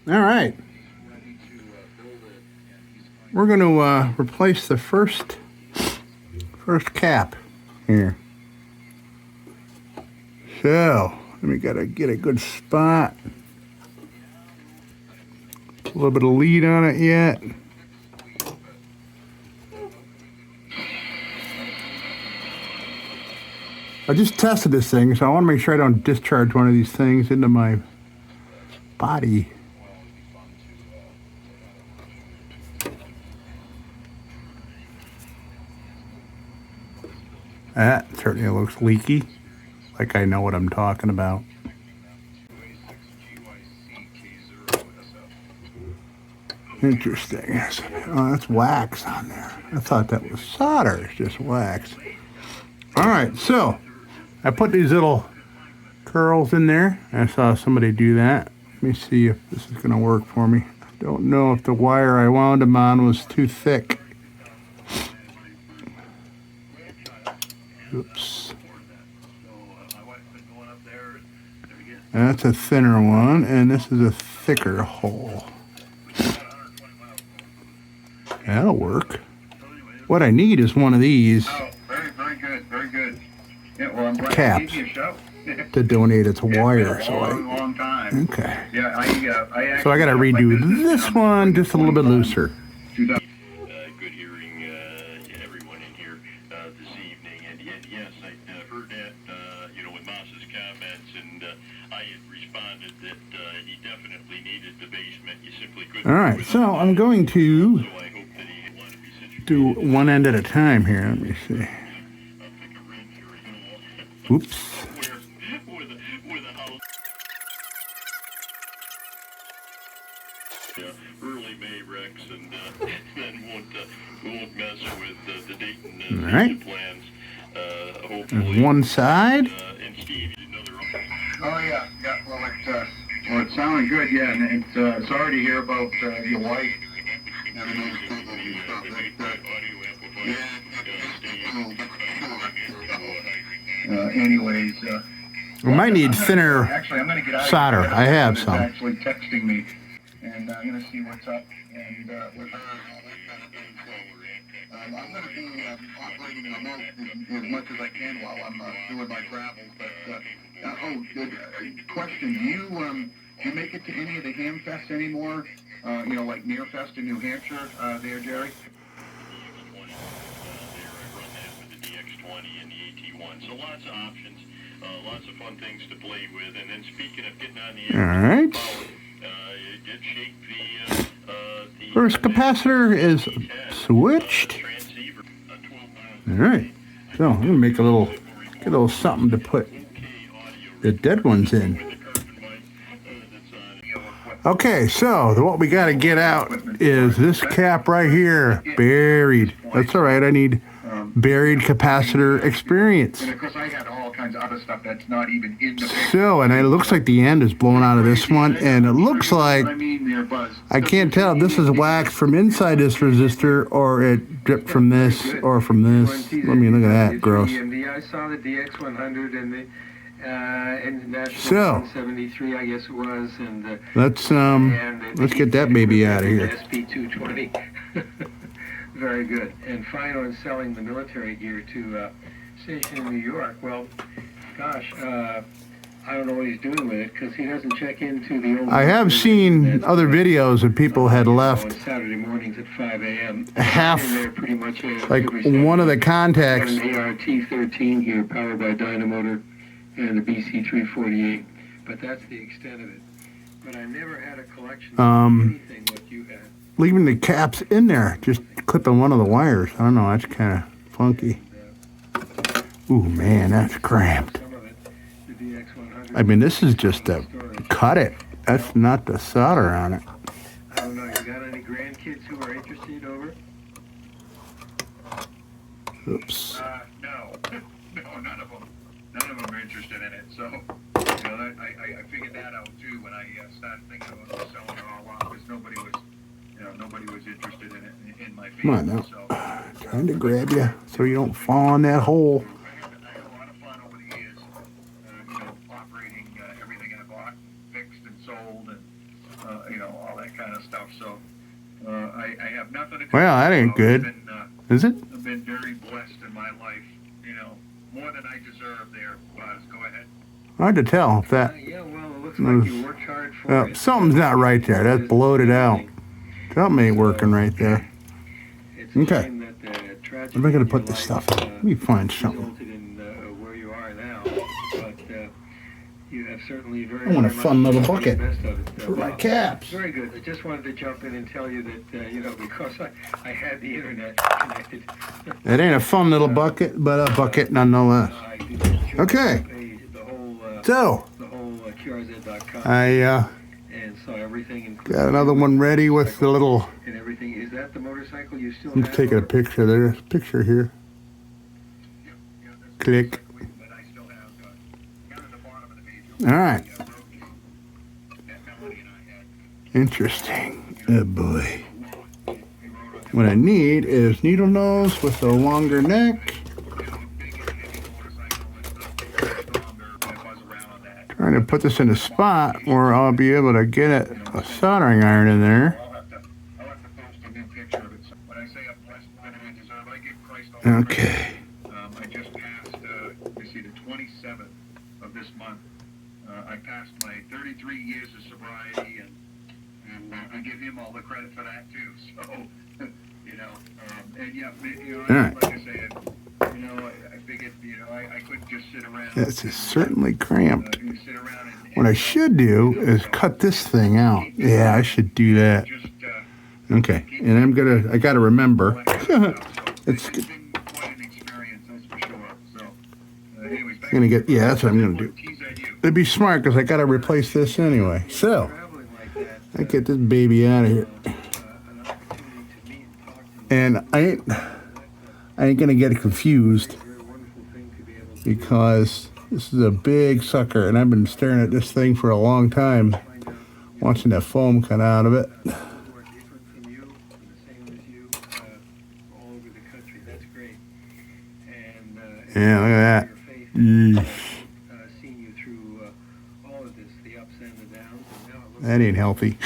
All right. We're going to replace the first cap here. So, we got to get a good spot. A little bit of lead on it yet. I just tested this thing, so I want to make sure I don't discharge one of these things into my body. That certainly looks leaky, like I know what I'm talking about. Interesting. Oh, that's wax on there. I thought that was solder. It's just wax. All right, so I put these little curls in there. I saw somebody do that. Let me see if this is going to work for me. I don't know if the wire I wound them on was too thick. Oops. That's a thinner one, and this is a thicker hole. That'll work. What I need is one of these. Oh, very good, very good. Yeah, well, I'm glad caps you gave me a show. to donate its wire. So long time. Okay. Yeah, I so I got to redo this one just a little bit looser. Good hearing everyone in here this evening, and yes, I heard that with Moss's comments, and I had responded that he definitely needed the basement. You simply couldn't. All right, so I'm going to do one end at a time here. Let me see. Oops. Early May Rex, and then won't mess with the Dayton all right. plans. Hopefully. One side. And Steve, you know Oh yeah. Well, it's sounding good. Yeah, and it's sorry to hear about your wife. Anyways. We might need thinner actually, I'm going to get out solder. I have some. Actually texting me, and I'm going to see what's up. And with her, I'm going to be operating remote as much as I can while I'm doing my travels. But good question: Do you make it to any of the ham fests anymore? Like Near Fest in New Hampshire, there, Jerry. So lots of options, lots of fun things to play with. And then speaking of getting on the air, all right. It did shake the first capacitor is switched. All right, so I'm gonna make get a little something to put the dead ones in. Okay, so what we got to get out is this cap right here, buried. That's all right. I need buried capacitor experience. And of course, I had all kinds of other stuff that's not even in the picture. So, and it looks like the end is blown out of this one, and it looks like I can't tell if this is wax from inside this resistor or it dripped from this or from this. Let me look at that. Gross. I saw the DX100 and the International So 173, I guess it was, and let's get that baby out of here. SP220. Very good. And fine on selling the military gear to station in New York. Well, gosh, I don't know what he's doing with it because he doesn't check into the old. I have seen other videos of people had left on Saturday mornings at 5 a.m. half, pretty much like one of the contacts. An ART-13 here, powered by Dynamotor and the BC348, but that's the extent of it. But I never had a collection of anything what you had. Leaving the caps in there, just clipping one of the wires. I don't know, that's kind of funky. Ooh, man, that's cramped. I mean, this is just to cut it. That's not the solder on it. I don't know, you got any grandkids who are interested over? Oops. No, none of them. None of them are interested in it. So, I figured that out too when I started thinking about selling it all off, because nobody was interested in it in my field. Come on now. So, Trying to grab you so you don't fall in that hole. I had a lot of fun over the years, operating everything I bought, fixed and sold, and all that kind of stuff. So I have nothing to Well, that ain't good. Is it? I've been very blessed in my life, more than I deserve there, Buzz. Go ahead. Hard to tell if that. Yeah, well, it looks like you worked hard for it. Something's not right there. That's bloated out. Something ain't working right there. It's a Okay. shame that the tragedy I'm not gonna in put your this life, stuff in. Let me find something. resulted in where you are now, but you have certainly very. I want a very fun much little made the bucket best of it, for my Bob. caps. Very good. I just wanted to jump in and tell you that because I had the internet connected. It ain't a fun little bucket, but a bucket nonetheless. I did the Okay. page, the whole So QRZ.com, I and saw everything. got another one ready with the little. And everything. Is that the motorcycle you still I'm have? taking a or- picture. There's a picture here. Click. But I still have, down at the bottom of the page, All right. that Melody and I had. Interesting. Oh boy. What I need is needle nose with a longer neck. Trying to put this in a spot where I'll be able to get a soldering iron in there. I'll have to post a new picture of it. So when I say I'm blessed more than I deserve, I give Christ all the Okay. credit. I just passed, the 27th of this month. I passed my 33 years of sobriety, and I give him all the credit for that too. So, and yeah, All right. like I said, I figured, I couldn't just sit around. This is certainly cramped. Sit around and What I should do is cut this thing out. Yeah, I should do that. just. Okay. And I gotta remember. It's been quite an experience, that's for sure. So, anyways, back Gonna get, yeah, that's what I'm gonna do. tease at you. It'd be smart because I gotta replace this anyway. So, Traveling like that, I get this baby out of here. an opportunity to meet and talk to And I ain't gonna get confused you. Very wonderful thing to be able to because this is a big sucker and I've been staring at this thing for a long time, find out watching that foam come out of it. who are different from you and the same as you all over the country. That's great. And Yeah, look at that. your faith Yeesh. seen you through all of this, the ups and the downs, and now it looks That ain't healthy.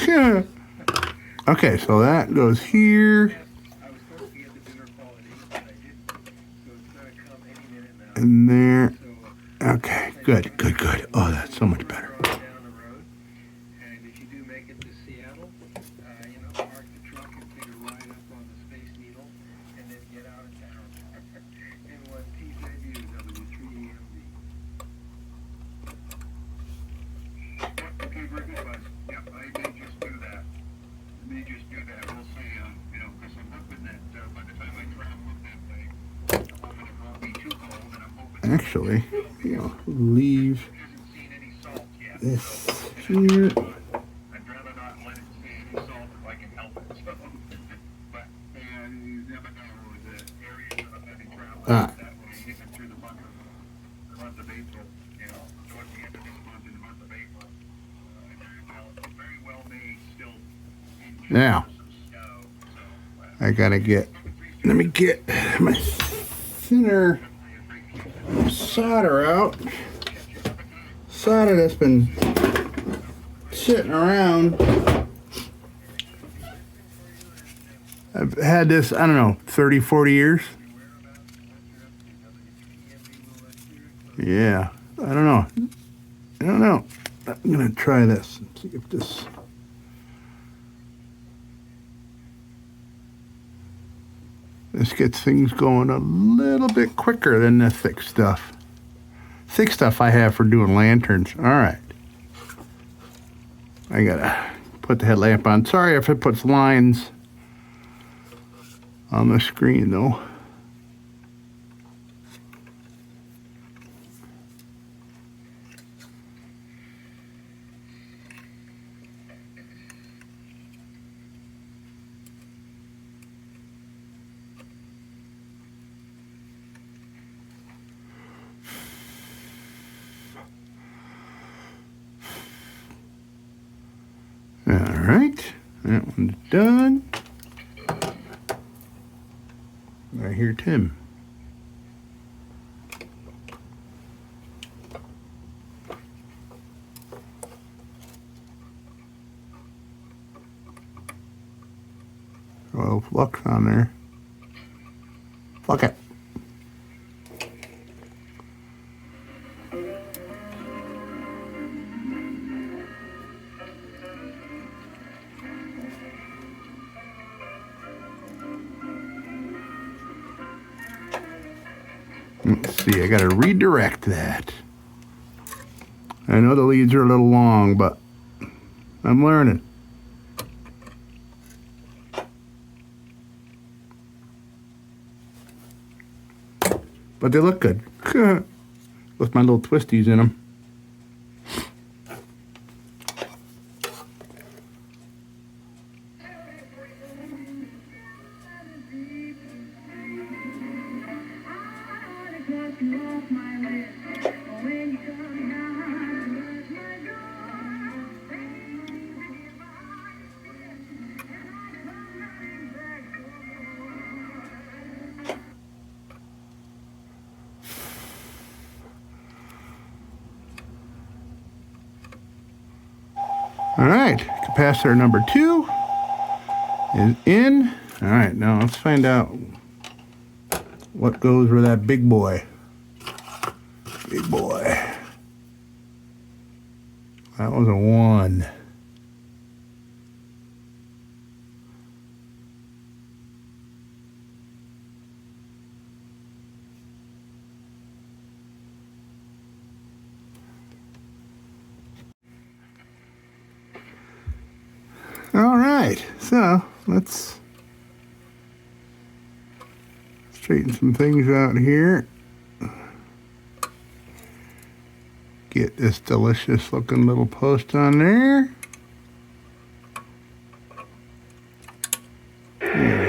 Okay, so that goes here I was supposed to get the dinner quality, but I didn't. So it's going to come any minute now. and there. So Okay, good, good, good. Oh, that's so much better. down the road, and if you do make it to Seattle, park the truck and take a ride up on the Space Needle, and then get out of town. N1 TZU W3EMD. Okay, very good, Buzz. Yep, I may just do that. We'll see, because I'm hoping that by the time I travel up that way, I'm hoping it won't be too cold, and I'm hoping Actually, leave it hasn't seen any salt yet. this here. I'd rather not let it see any salt if I can help it. So, but you never know the areas that I'm going to be traveling. Ah. That will be even through the month of April. Towards the end of this month, in the month of April, very well may still enjoy Now. some snow. So, I gotta let me get my thinner solder out. Solder that's been sitting around. I've had this, I don't know, 30, 40 years. Yeah, I don't know. I'm gonna try this and see if this. This gets things going a little bit quicker than the thick stuff. Thick stuff I have for doing lanterns. All right. I gotta put the headlamp on. Sorry if it puts lines on the screen though. All right, that one's done. I hear Tim. oil flux on there. Fuck it. Let's see, I gotta redirect that. I know the leads are a little long, but I'm learning. But they look good. With my little twisties in them. All right, capacitor number 2 is in. All right, now let's find out what goes with that big boy. Big boy. That was a 1. All right, so let's straighten some things out here. Get this delicious looking little post on there. There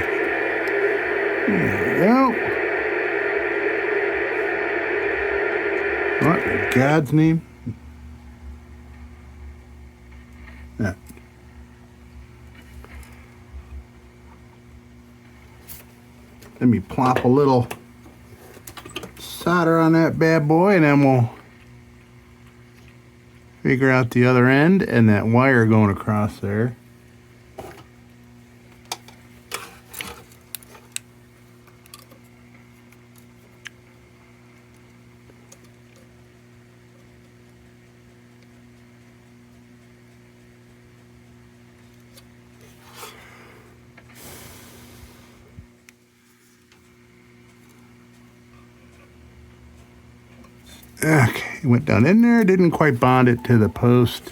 we go. What in God's name? Yeah. Let me plop a little solder on that bad boy, and then we'll figure out the other end and that wire going across there. Okay, it went down in there, didn't quite bond it to the post.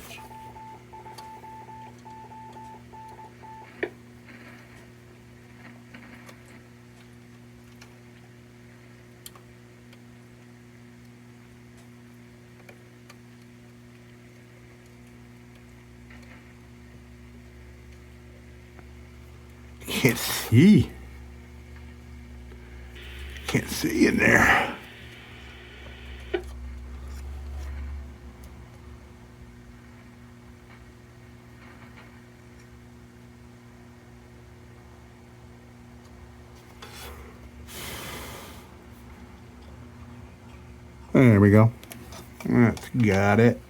Can't see. Can't see in there. There we go. That's got it.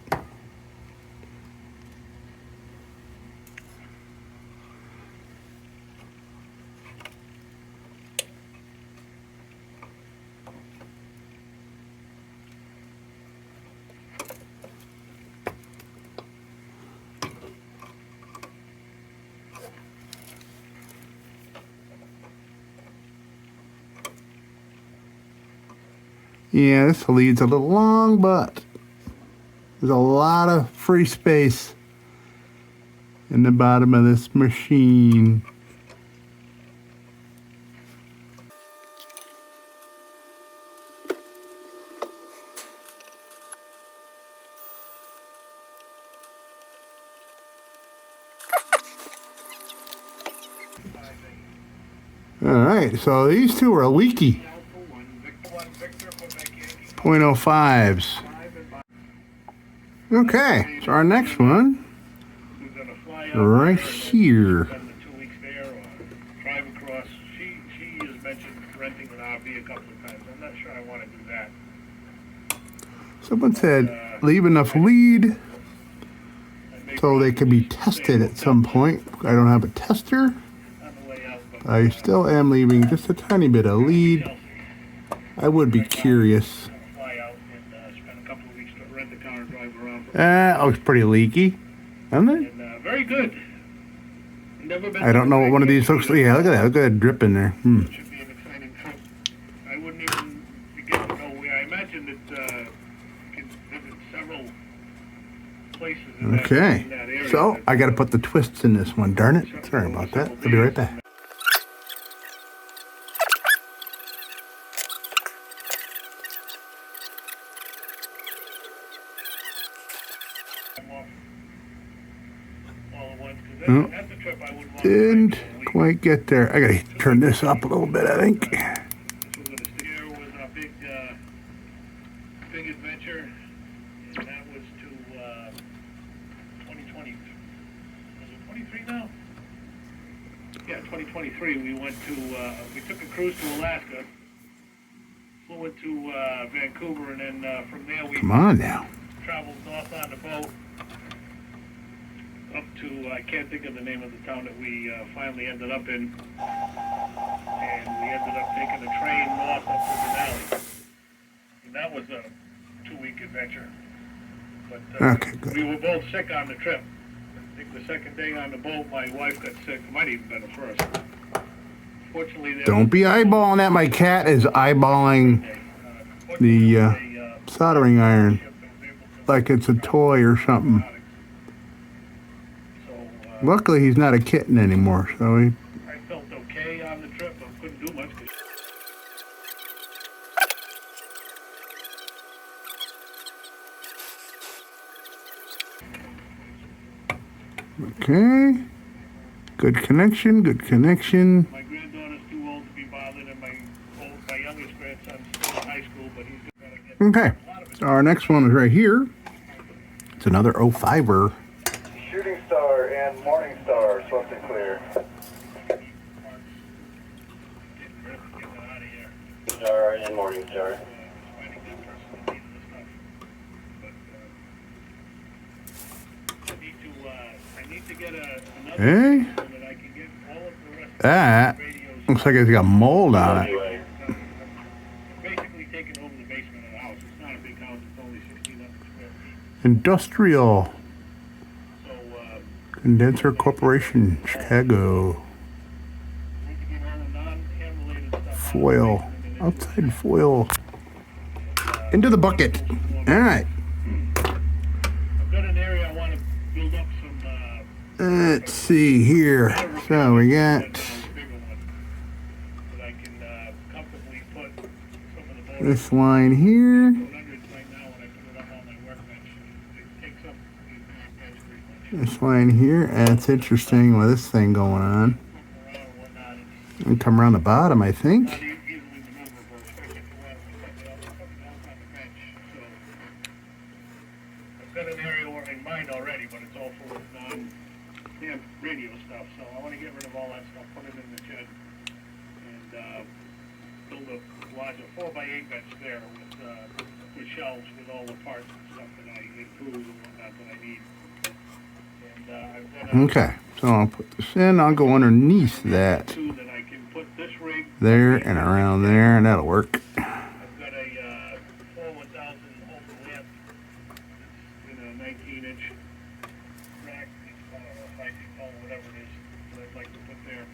Yeah, this lead's a little long, but there's a lot of free space in the bottom of this machine. All right, so these two are leaky. 0.05s. Okay, so our next one, right here. She has mentioned renting an RV a couple of times. I'm not sure I want to do that. Someone said leave enough lead so they can be tested at some point. I don't have a tester. On the way out, but I still am leaving just a tiny bit of lead. I would be curious. Fly out and spend a couple of weeks to rent a car and drive around. That looks pretty leaky, doesn't it? And very good. Never been I don't know what one of these looks like. Yeah, look at that. Look at that drip in there. It should be an exciting trip. I wouldn't even begin to know where. I imagine that you can visit several places in Okay. in that area. So I got to put the twists in this one. Darn it. Sorry about that. I'll be right back. All at once, 'cause Oh. that's a trip I wouldn't want to Didn't take for a week. quite get there. I got to turn this up a little bit, I think. So we're gonna stay here was our big adventure, and that was to 2020. Was it 23 now? Yeah, 2023. We went to we took a cruise to Alaska, flew into Vancouver, and then from there we Come on now. traveled north on the boat up to I can't think of the name of the town that we finally ended up in, and we ended up taking a train north up to Denali, and that was a 2-week adventure. But Okay, good. we were both sick on the trip. I think the second day on the boat, my wife got sick. It might even been the first. Fortunately, there Don't be eyeballing that. My cat is eyeballing the soldering iron like it's a toy or something. Luckily, he's not a kitten anymore, so he... I felt okay on the trip, but couldn't do much. Okay. Good connection, good connection. My granddaughter's too old to be bothered, and my youngest grandson's still in high school, but he's going to get Okay, so our next one is right here. It's another 05er. Shooting Star and Morning Star, swept and clear. Star and Morning Star. I need to get another Hey, so that I can get all of the rest of that the radios. looks like it's got mold on it. Anyway, Basically taking over the basement of the house. It's not a big house, it's only 1,600 square feet. Industrial So, Condenser Corporation, Chicago. need to get all the non-ham-related stuff out of the Foil, basement and then outside foil. Into the bucket. All right. I've got an area I want to build up some, Let's see here. So we got bigger one that I can comfortably put some of the board this line here. 100s right now when I put it up on my workbench. It takes up the workbench pretty much. This line here. That's interesting with this thing going on. Around and whatnot. It's And come around the bottom, I think. not easily maneuverable, especially if you want to put it up on the bench. So I've got an area in mind already, but it's all full of non-ham radio stuff. So I want to get rid of all that stuff, put it in the shed, and build a larger 4x8 bench there with shelves with all the parts and stuff that I include and whatnot that I need. And I've got a Okay. So I'll put this in. I'll go underneath that. two that I can put this rig There and around there, and that'll work. I've got a 4-1000 open lamp in a 19-inch rack, I don't know, 5 feet tall, whatever it is, that I'd like to put there.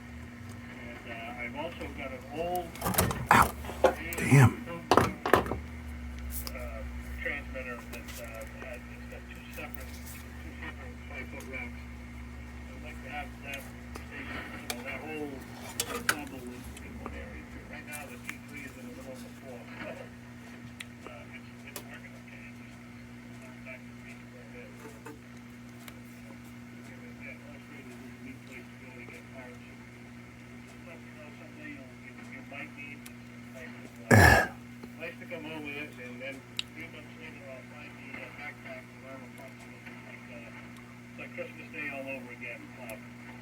And I've also got an old Damn. transmitter that it's got two separate 5-foot racks. I'd like to have that station, that whole ensemble in one area. Right now, the T3 is in the middle of the floor, so it's working okay. It's just not back to me where it is. Yeah, illustrated is a neat place to go to get parts. Just let me know someday you might need. Nice to come home with it, and then 3 months later I'll find the backpack with armor parts in it. It's like Christmas Day all over again.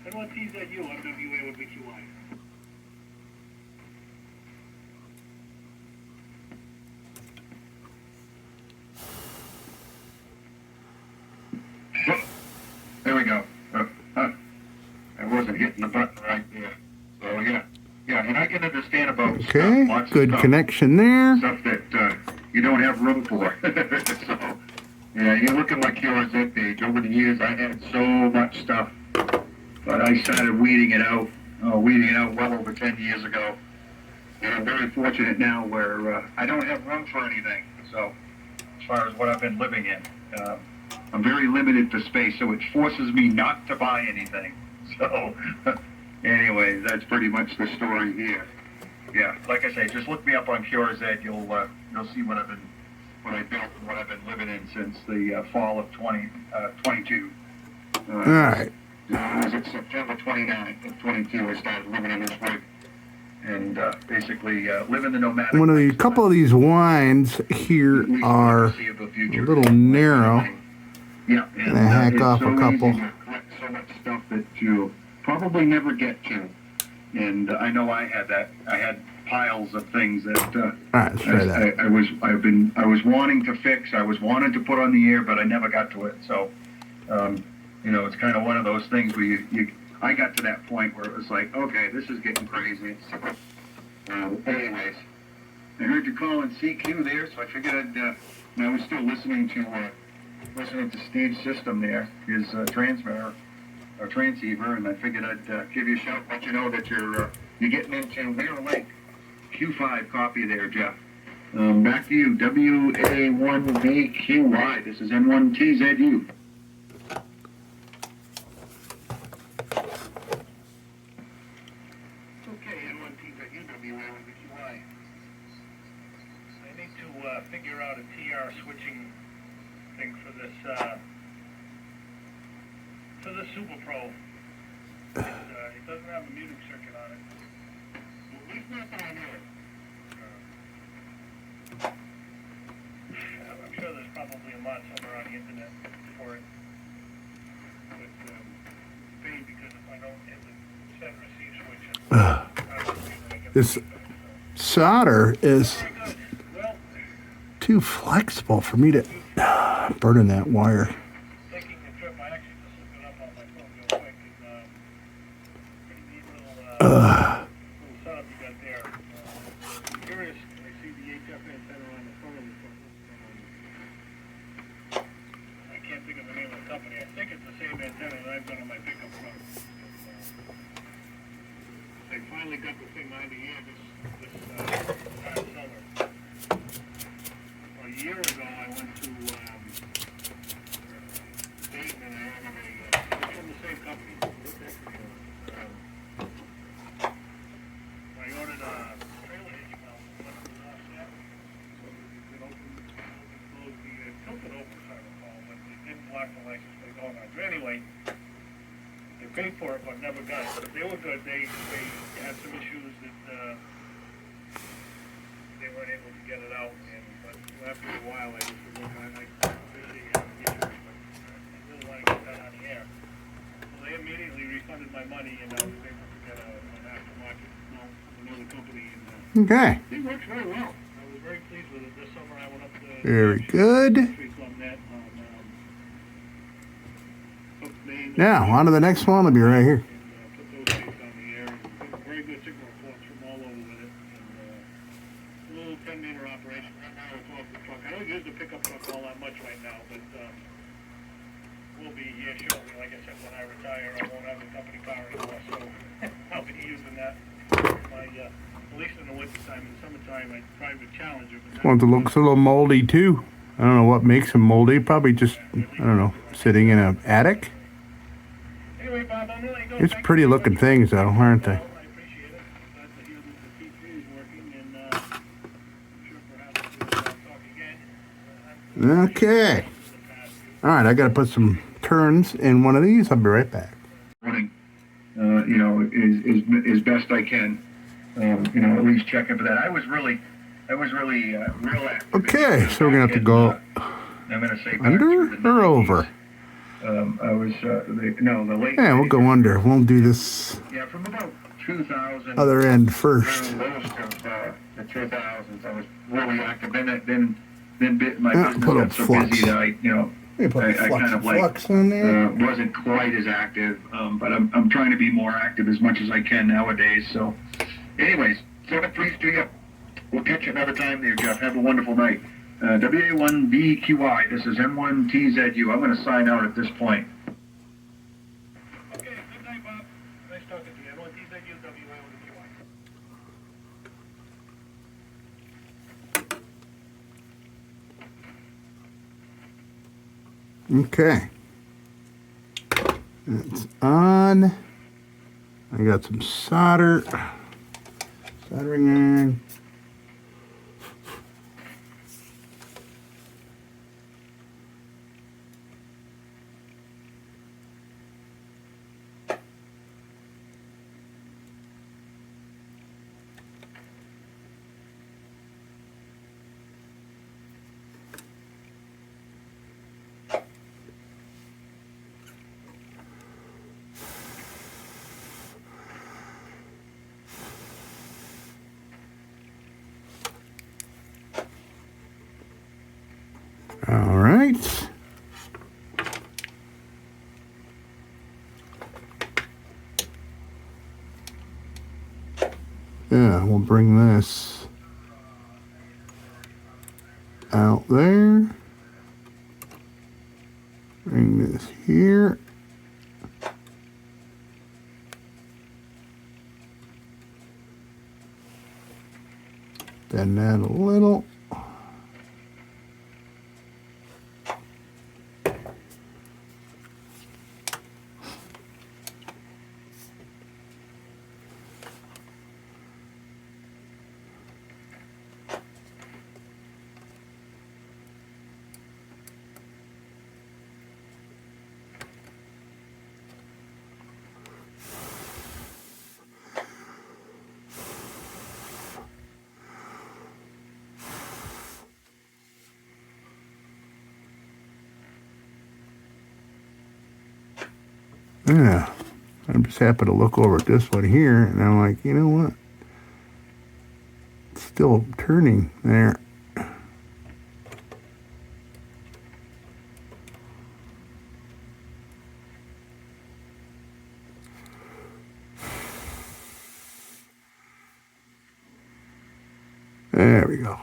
I don't want to tease at you, MWA with Vicky Y. There we go. I wasn't hitting the button right there. So yeah, Okay, lots of good stuff. connection there. Stuff that you don't have room for. So, yeah, you look at my QRZ page. Over the years, I had so much stuff, but I started weeding it out well over 10 years ago. And I'm very fortunate now where I don't have room for anything. So, as far as what I've been living in, I'm very limited for space, so it forces me not to buy anything. So, anyways, that's pretty much the story here. Yeah, like I say, just look me up on QRZ. You'll see what I built and what I've been living in since the fall of 2022. All right. It was at September 29th of 22 I started living in this rig. And basically living the nomadic. One of the couple of these wines here are a little narrow. Yeah, and I hack off a couple. Easy to collect so much stuff that you probably never get to. And I know I had that. I had piles of things that All right, let's try that. I was wanting to fix. I was wanting to put on the air, but I never got to it. So, it's kind of one of those things where I got to that point where it was like, okay, this is getting crazy. Anyways, I heard you calling CQ there, so I figured I was still listening to Steve's system there, his transmitter or transceiver, and I figured I'd give you a shout, let you know that you're getting into Mirror Lake Q5 copy there, Jeff. Back to you, WA1BQY. This is N1TZU. I need to figure out a TR switching thing for this Super Pro. It doesn't have a muting circuit on it. At least not that I know it. I'm sure there's probably a mod somewhere on the internet for it. But pain because if I don't hit the set receive switch, I don't think I get This solder is too flexible for me to burn in that wire. taking a trip. I actually just looked it up on my phone real quick, and pretty neat little setup you got there. Curious, I see the HF antenna on the phone. I can't think of the name of the company. I think it's the same antenna that I've got on my pickup truck. They finally got the thing on the air this past summer. A year ago, I went to Dayton, and I ordered it's from the same company. I ordered a trailer hitch mount when it was offset, so you could open, close the tilted open, as I recall, but they didn't block the license plate on it. Anyway, they paid for it, but never got it. But they were good. They had some issues that they weren't able to get it out, but after a while, I just said, look, I appreciate having issues, but I really want to get that on the air. So they immediately refunded my money, and I was able to get an aftermarket mount from another company, and Okay. it works very well. I was very pleased with it. This summer, I went up to Very good. Now, on to the next one. I'll be right here. Put those things on the air. Very good signal reports from all over with it. And, a little 10-meter operation. Right now it's off the truck. I don't use the pickup truck all that much right now, but we'll be here shortly. Like I said, when I retire, I won't have a company car anymore, so I'll be using that. At least in the wintertime. In the summertime, I drive a Challenger. One that looks a little moldy too. I don't know what makes them moldy. Probably just, I don't know, sitting in an attic. Anyway, Bob, I'm really good. It's pretty looking things though, aren't they? I appreciate it. Glad to hear that the T3 is working, and I'm sure perhaps we'll talk again. Okay. All right, I got to put some turns in one of these. I'll be right back. Running, as best I can. At least checking for that. I was really real active. Okay, so we're gonna have to go I'm gonna say back under to the or 90s. over. I was the late. Yeah, we'll go under. We'll do this Yeah, from about 2000. other end first. Most of the 2000s, I was really active. Then my Yeah, business put a got so flux. busy that You put I flux, kind of like flux on there. wasn't quite as active. But I'm trying to be more active as much as I can nowadays. So, anyways, 7-3 studio. We'll catch you another time there, Jeff. Have a wonderful night. WA1BQY, this is N1TZU. I'm going to sign out at this point. Okay, good night, Bob. Nice talking to you. I want TZUWA1QI. Okay. It's on. I got some soldering iron. All right. Yeah, we'll bring this out there. Bring this here. Bend that a little. Yeah, I just happened to look over at this one here, and I'm like, you know what? It's still turning there. There we go.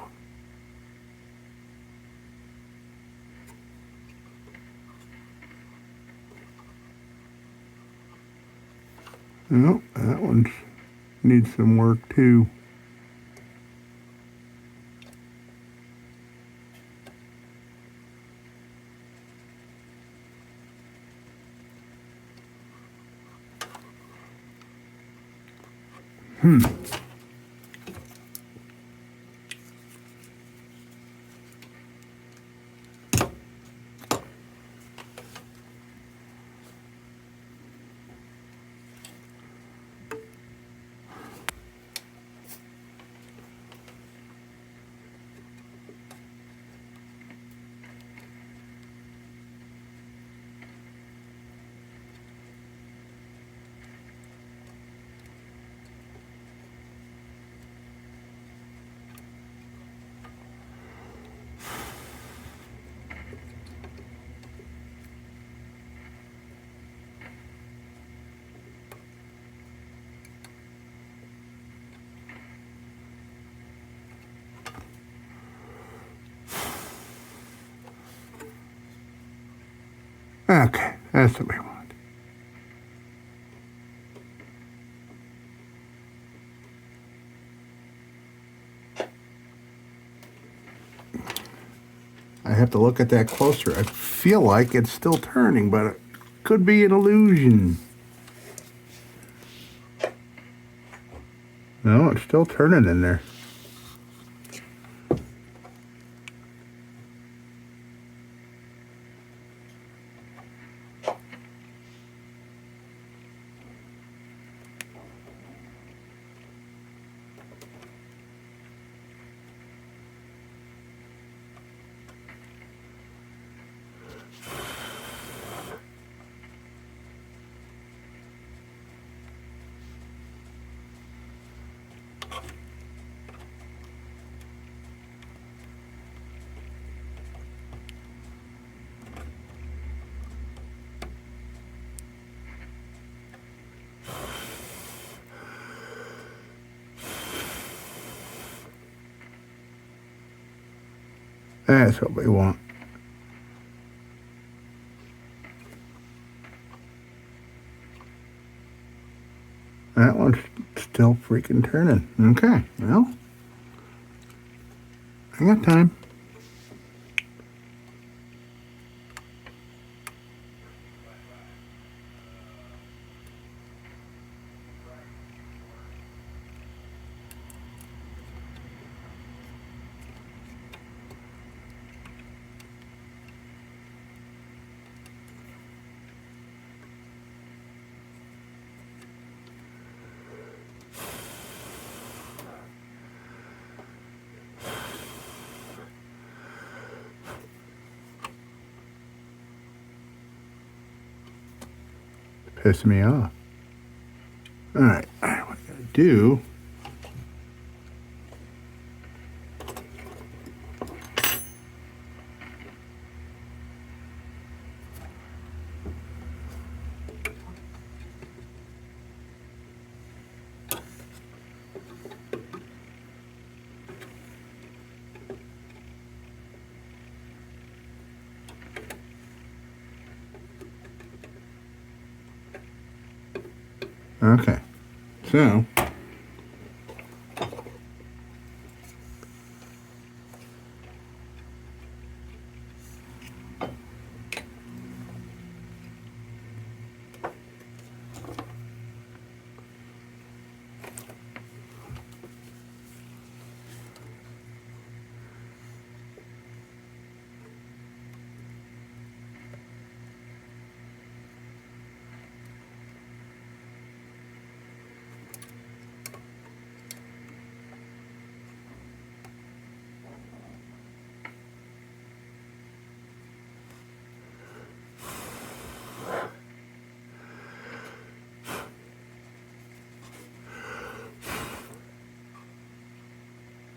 Nope, that one needs some work too. Okay, that's what we want. I have to look at that closer. I feel like it's still turning, but it could be an illusion. No, it's still turning in there. That's what we want. That one's still freaking turning. Okay, well, I got time. Pissing me off. All right, what I gotta do. Okay, so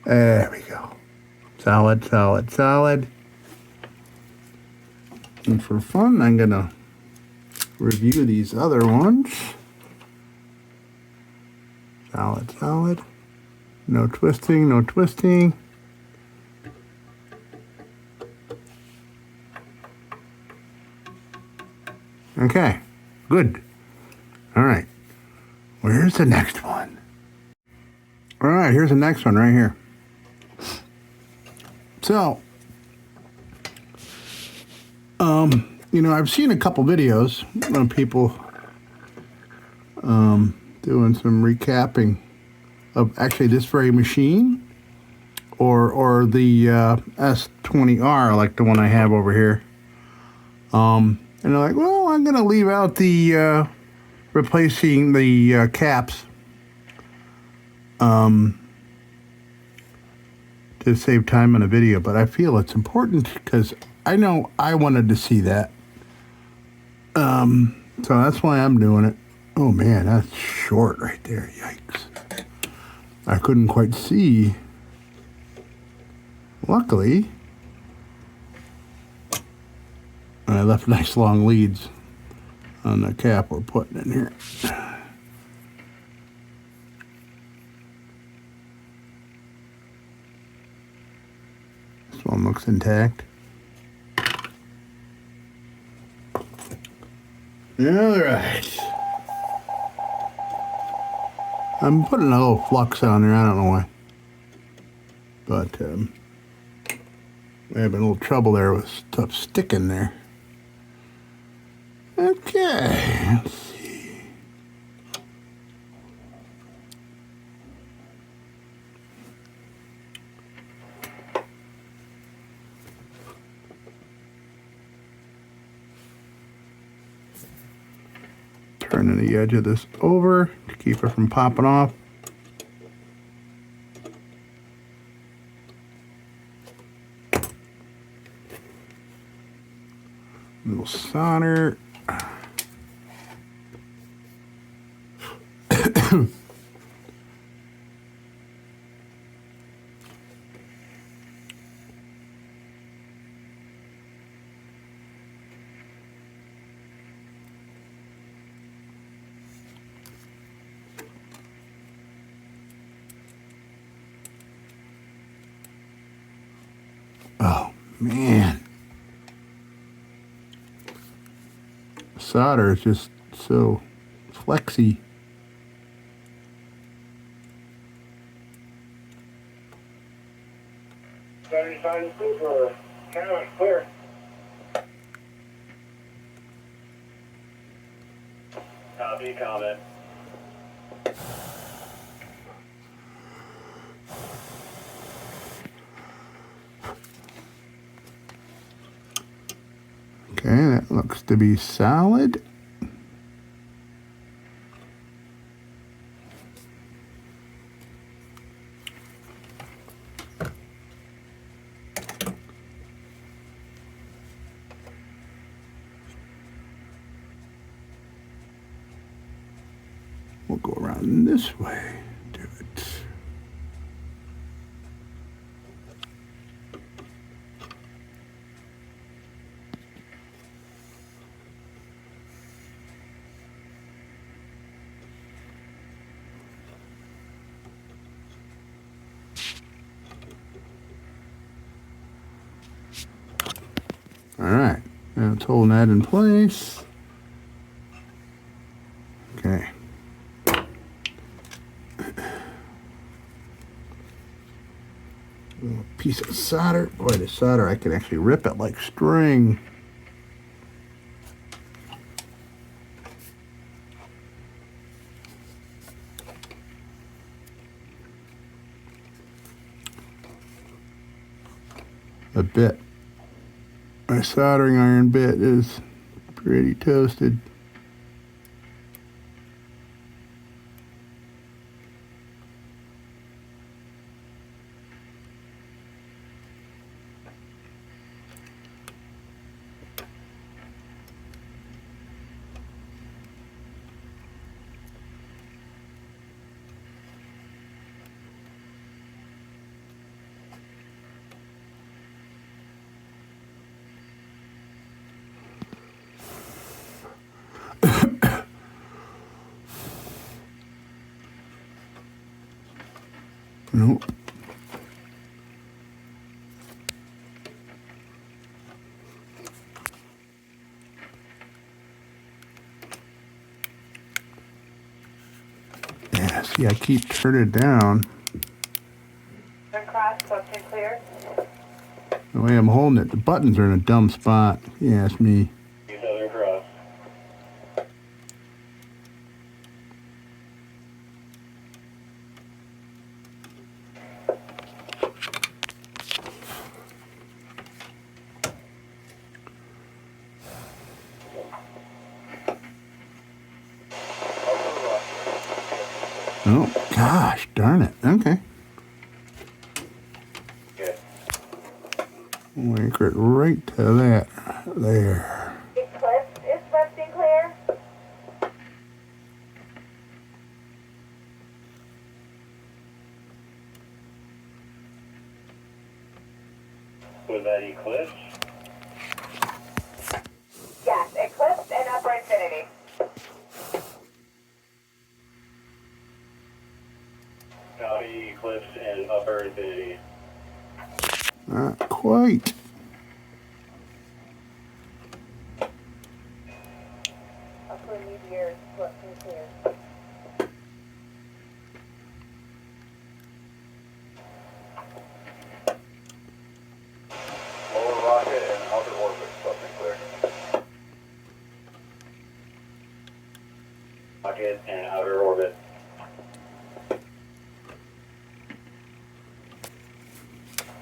there we go. Solid, solid, solid. And for fun, I'm gonna review these other ones. Solid, solid. No twisting, no twisting. Okay, good. All right, where's the next one? All right, here's the next one right here. So, you know, I've seen a couple videos of people doing some recapping of actually this very machine or the S40A, like the one I have over here. And they're like, well, I'm going to leave out the replacing the caps to save time on the video, but I feel it's important because I know I wanted to see that. So that's why I'm doing it. Oh man, that's short right there. Yikes. I couldn't quite see. Luckily, I left nice long leads on the cap we're putting in here. This one looks intact. All right. I'm putting a little flux on there. I don't know why. But we're having a little trouble there with stuff sticking there. Okay. Let's see. Turning the edge of this over to keep it from popping off. Little solder. Oh, Man. Solder is just so flexy. Sign for Canada, clear. Copy, comment. Okay, that looks to be solid. We'll go around this way. Do it. All right, now it's holding that in place. Okay. Little piece of solder. Boy, the solder, I can actually rip it like string. A bit. My soldering iron bit is pretty toasted. Nope. Yeah, see, I keep turning it down. Across, something clear. The way I'm holding it, the buttons are in a dumb spot. Yeah, it's me. Southern Cross. Oh, gosh, darn it. Okay. Okay. We'll anchor it right to that. There. Eclipse is resting clear. Was that Eclipse? Yes, Eclipse and upper infinity. Copy, Eclipse, and upper infinity. Not quite. Upper meteor is resting clear. Lower rocket and outer orbit, something clear. Rocket and outer orbit.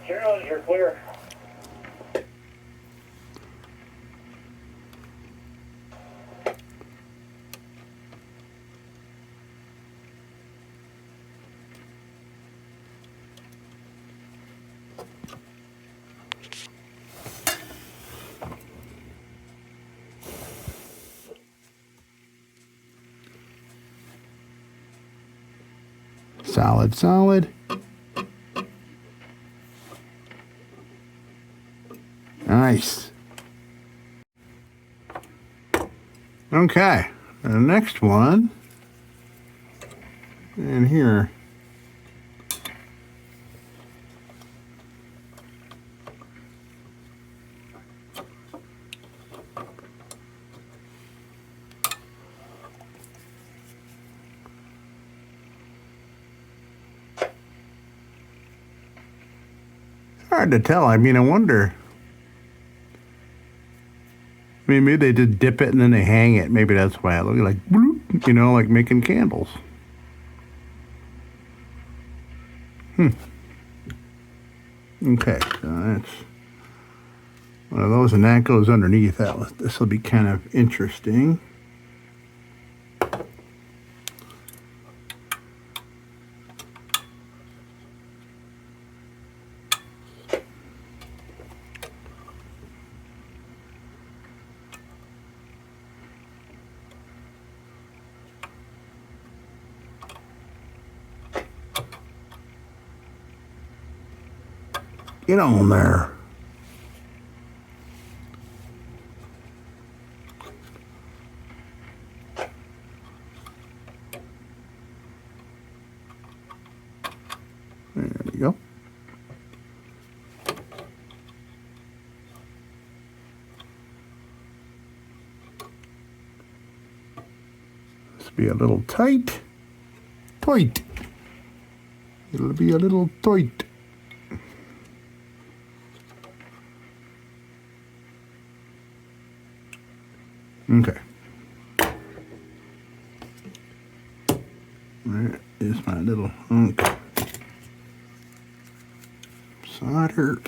Carolyn, you're clear. Solid, solid. Nice. Okay, the next one in here. Hard to tell. I mean, I wonder. I mean, maybe they just dip it and then they hang it. Maybe that's why it looks like, bloop, you know, like making candles. Okay, so that's one of those, and that goes underneath. This will be kind of interesting. Get on there. There we go. This will be a little tight. Tight. It'll be a little tight. Okay. There is my little hunk. Solder.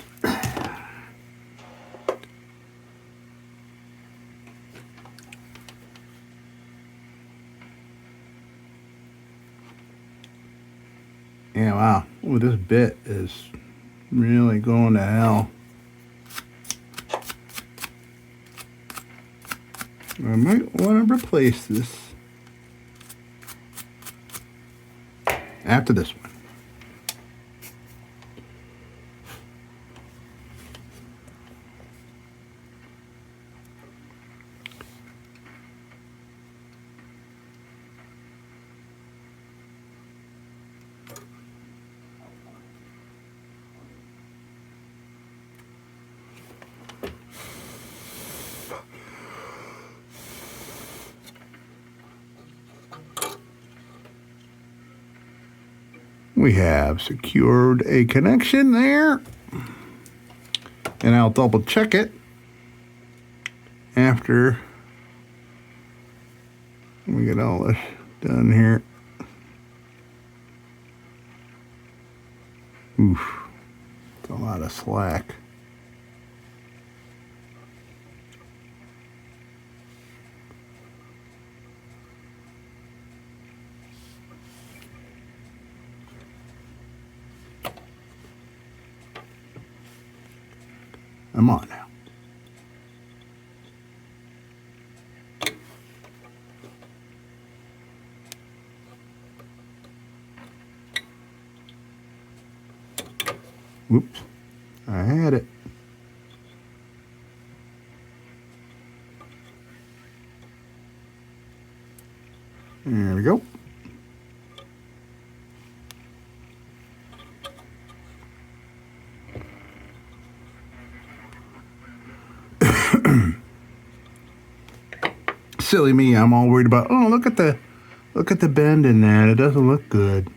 Yeah, wow. Oh, this bit is really going to hell. I might want to replace this after this one. We have secured a connection there, and I'll double check it after we get all this done here. Oof, it's a lot of slack. I'm on now. Whoops, I had it. There we go. Silly me, I'm all worried about, oh, look at the bend in that. It doesn't look good.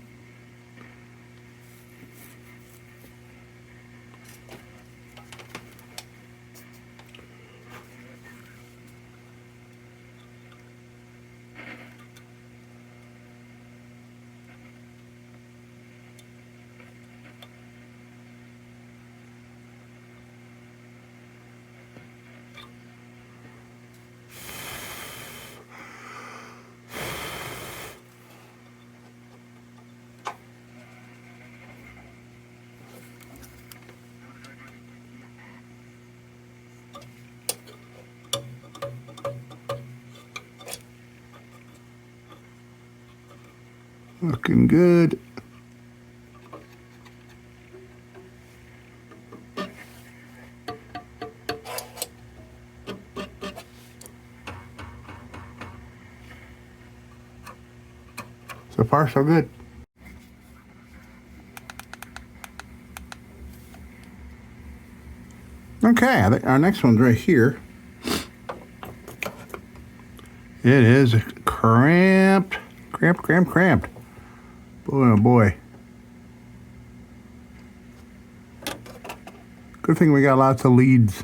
Looking good. So far, so good. Okay, I think our next one's right here. It is cramped. Cramped. Boy, oh boy. Good thing we got lots of leads.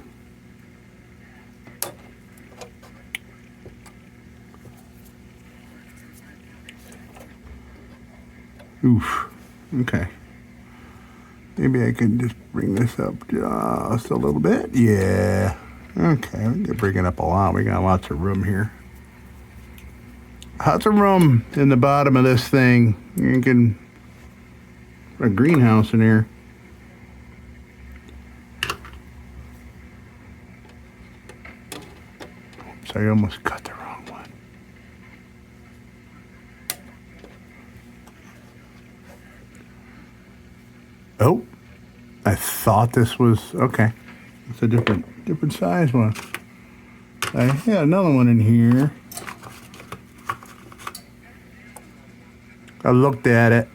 Oof. Okay. Maybe I can just bring this up just a little bit. Yeah. Okay, we can bring it up a lot. We got lots of room here. Lots of room in the bottom of this thing. You can put a greenhouse in here. Oops, I almost cut the wrong one. Oh, I thought this was okay. It's a different size one. I had another one in here. I looked at it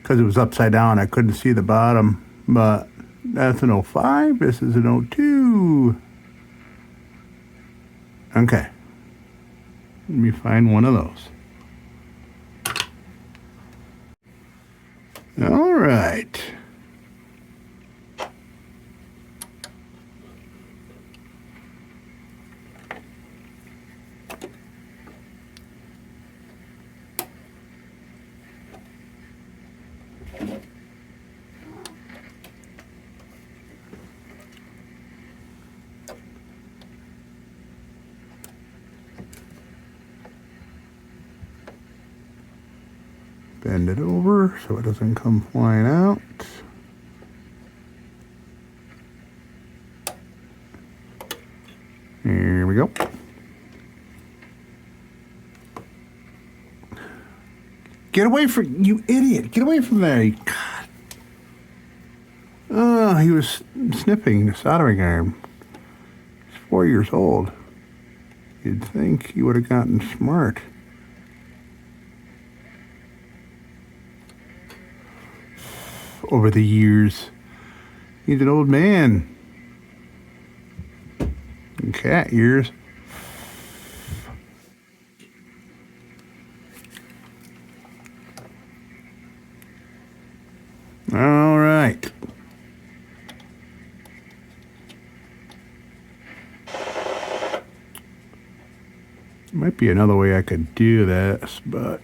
because it was upside down. I couldn't see the bottom, but that's an 05. This is an 02. Okay. Let me find one of those. All right. Bend it over so it doesn't come flying out. Here we go. Get away from you, idiot! Get away from there! God. Oh, he was snipping the soldering iron. He's 4 years old. You'd think he would have gotten smart. Over the years. He's an old man. Cat ears. All right. Might be another way I could do this, but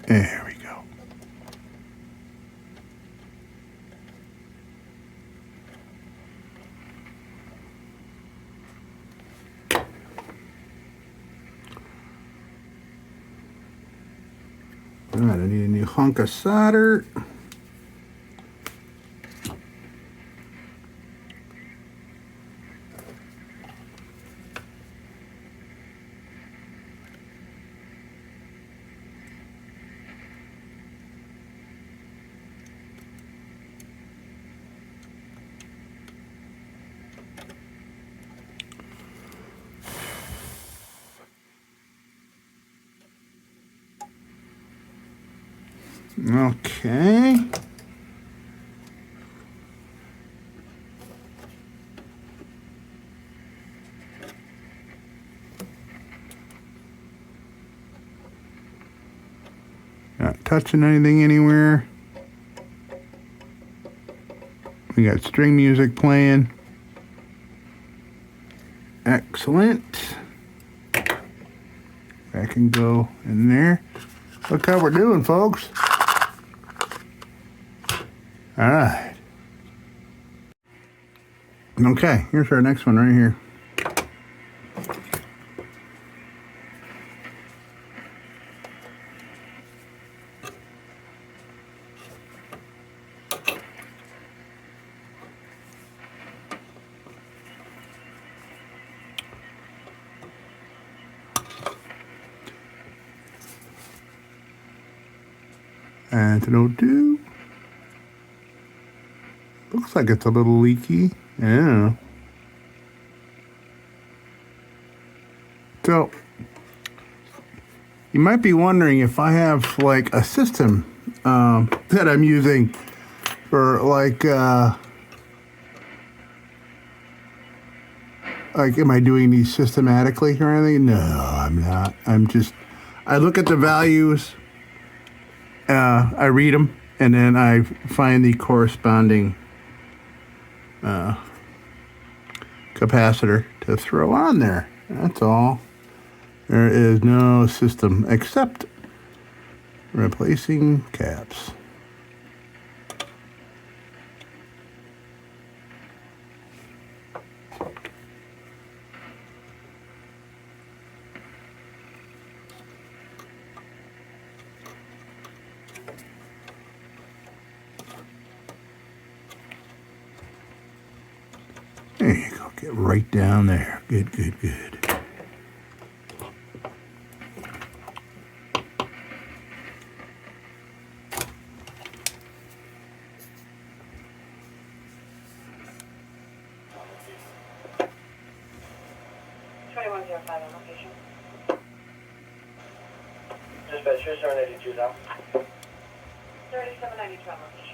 there we go. All right, I need a new hunk of solder. Okay. Not touching anything anywhere. We got string music playing. Excellent. I can go in there. Look how we're doing, folks. All right. Okay, here's our next one right here. And it's an 02. Looks like it's a little leaky. Yeah. So, You might be wondering if I have like a system that I'm using for like am I doing these systematically or anything? No, I'm not. I look at the values, I read them, and then I find the corresponding capacitor to throw on there. That's all. There is no system except replacing caps. There you go. Get right down there. Good, good, good. Dispatch, here's 782 now. 3792 on location.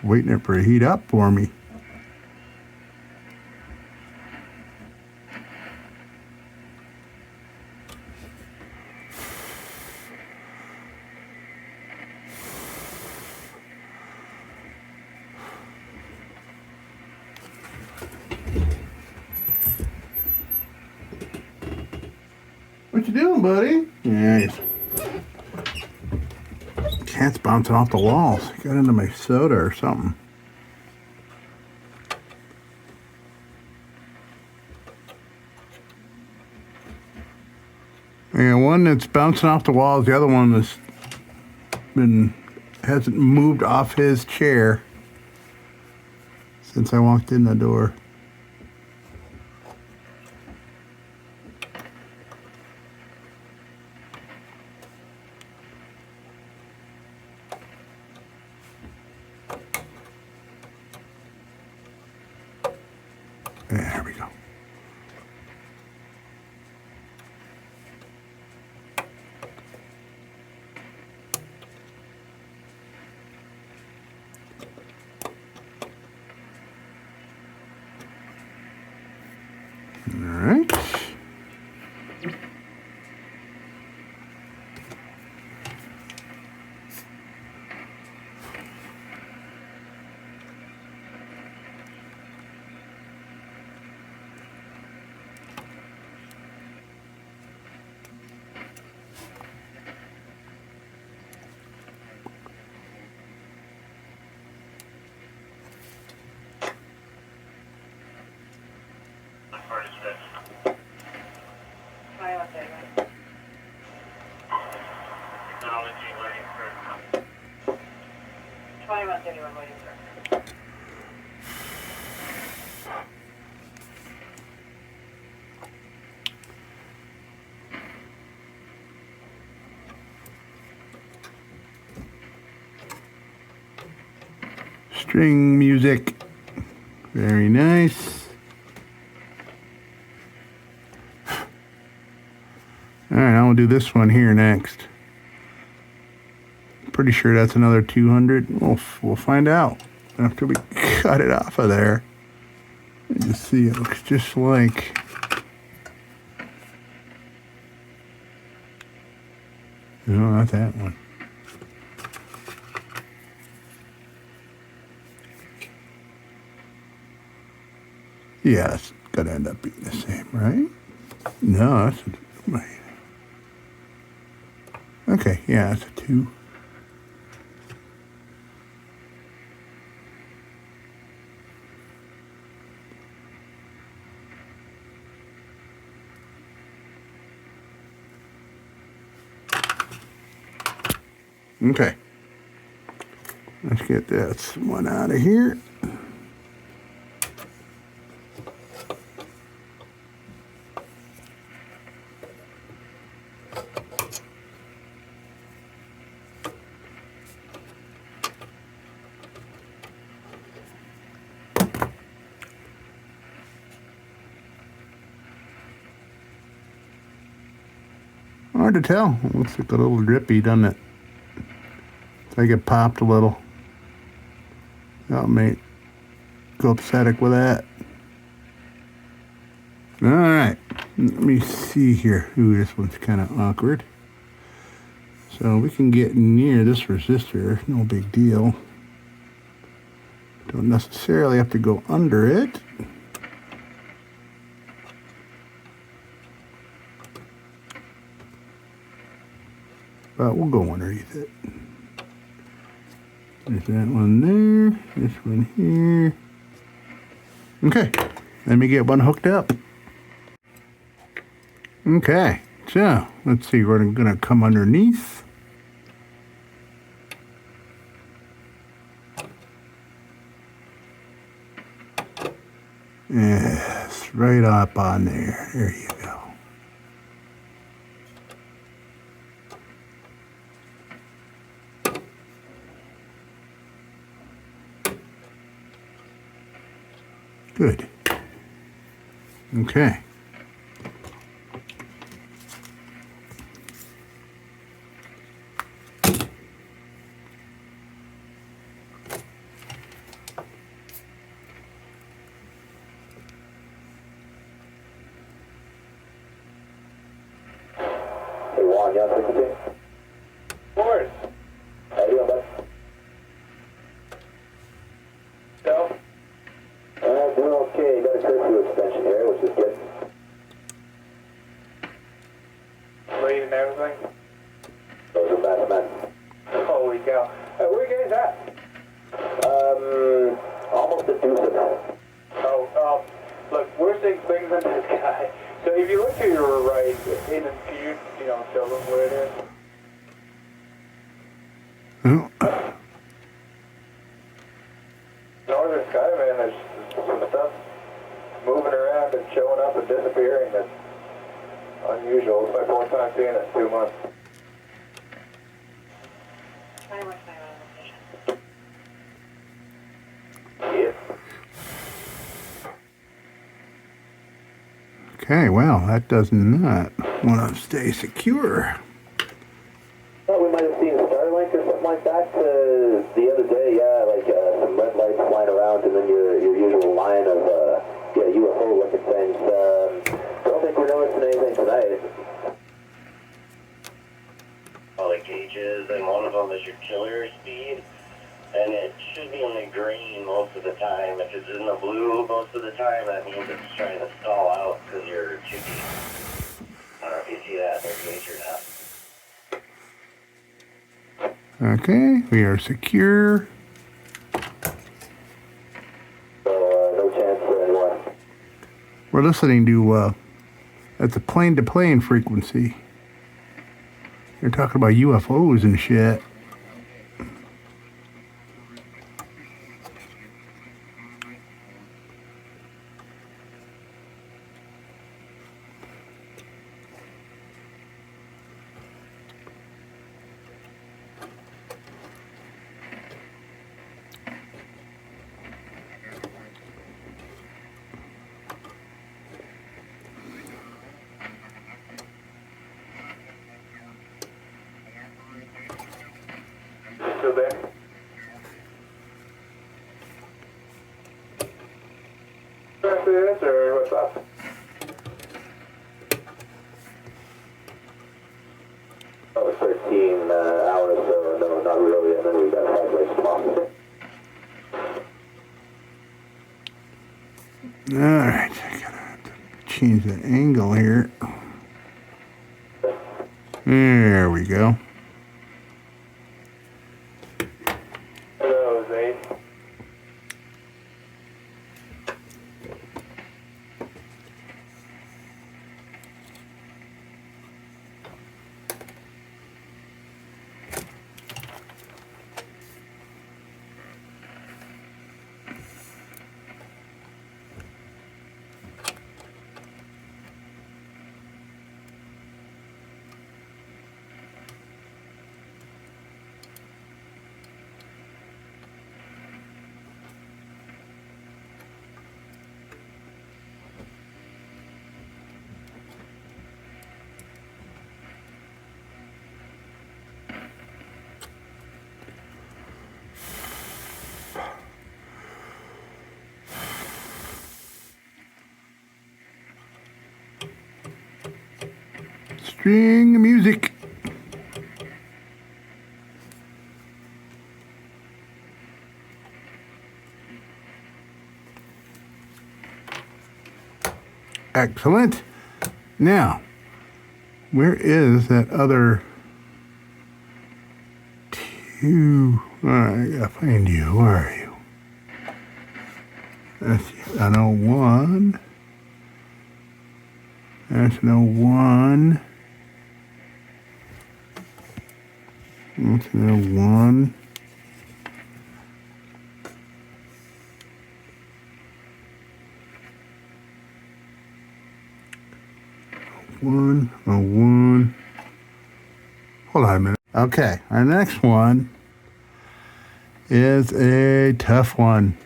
Waiting for it to heat up for me. What you doing, buddy? Nice. Cat's bouncing off the walls. Got into my soda or something. And one that's bouncing off the walls, the other one hasn't moved off his chair since I walked in the door. There we go. All right. String music. Very nice. Alright, I'm going to do this one here next. Pretty sure that's another 200. We'll find out after we cut it off of there. You see, it looks just like... No, not that one. Yeah, it's gonna end up being the same, right? No, that's wait. Okay, yeah, it's a 2. Okay. Let's get this one out of here. Hard to tell. It looks like a little drippy, doesn't it? It's like it popped a little. That may go pathetic with that. All right. Let me see here. Ooh, this one's kind of awkward. So we can get near this resistor. No big deal. Don't necessarily have to go under it. But we'll go underneath it. There's that one there. This one here. Okay. Let me get one hooked up. Okay. So, let's see. We're going to come underneath. Yes. Right up on there. There you go. Good. Okay. Hey, Juan, you on 16? Morris. How you doing, bud? No? Doing okay. Got a curfew extension here, which is good. Late and everything? Those are best men. Holy cow. Where you guys at? Almost at Deuce. Oh, look, we're seeing things in the sky. So if you look to your right, can you show them where it is? Oh. Northern sky, man, there's some stuff moving around and showing up and disappearing that's unusual. It's my fourth time seeing it in 2 months. Yep. Okay, well, that does not want to stay secure. Thought we might have seen Starlink or something like that the other day, yeah, like some red lights flying around and then your usual line of UFO looking things. Don't think we're noticing anything tonight. All the gauges, and one of them is your killer speed, and it should be in the green most of the time. If it's in the blue most of the time, that means it's trying to stall out because you're too deep. I don't know if you see that, their gauge or not. Okay, we are secure. So no chance for anyone. We're listening to, that's a plane-to-plane frequency. You're talking about UFOs and shit. Still there? After this, or what's up? Oh, 13 hours, so no, not really, and then we got 5 days tomorrow. Alright, I gotta have to change the angle here. There we go. Hello, Zane. string music. Excellent. Now, where is that other two? I gotta find you. Where are you? That's an 01. That's an 01. That's an 01. One. Hold on a minute. Okay, our next one is a tough one.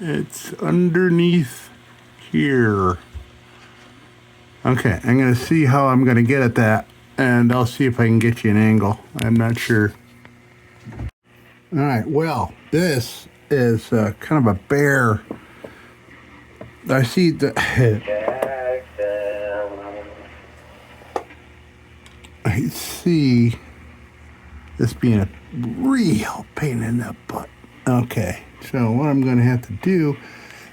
It's underneath here. Okay, I'm going to see how I'm going to get at that, and I'll see if I can get you an angle. I'm not sure. All right, well, this is kind of a bear. I see the... I see this being a real pain in the butt. Okay, so what I'm going to have to do,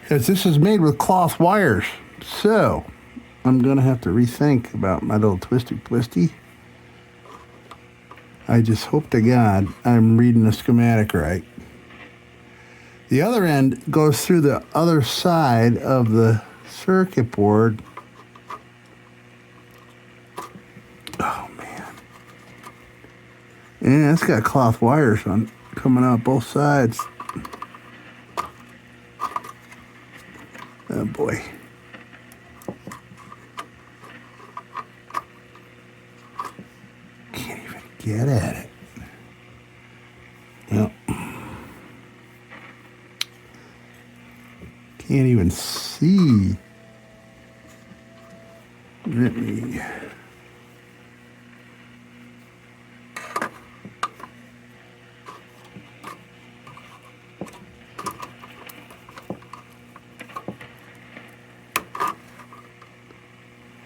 because this is made with cloth wires, so I'm going to have to rethink about my little twisty. I just hope to God I'm reading the schematic right. The other end goes through the other side of the circuit board. Oh, man. Yeah, it's got cloth wires on coming out both sides. Oh, boy. Can't even get at it. Well, can't even see. Let me...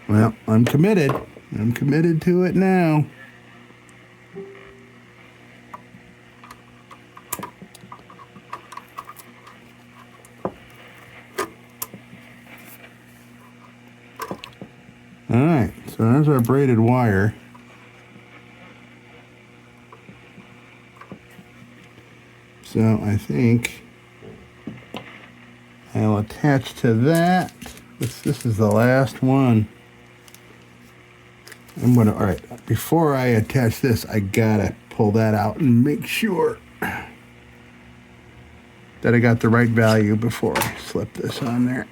Well, I'm committed. I'm committed to it now. All right, so there's our braided wire. So I think I'll attach to that. This is the last one. All right, before I attach this, I gotta pull that out and make sure that I got the right value before I slip this on there.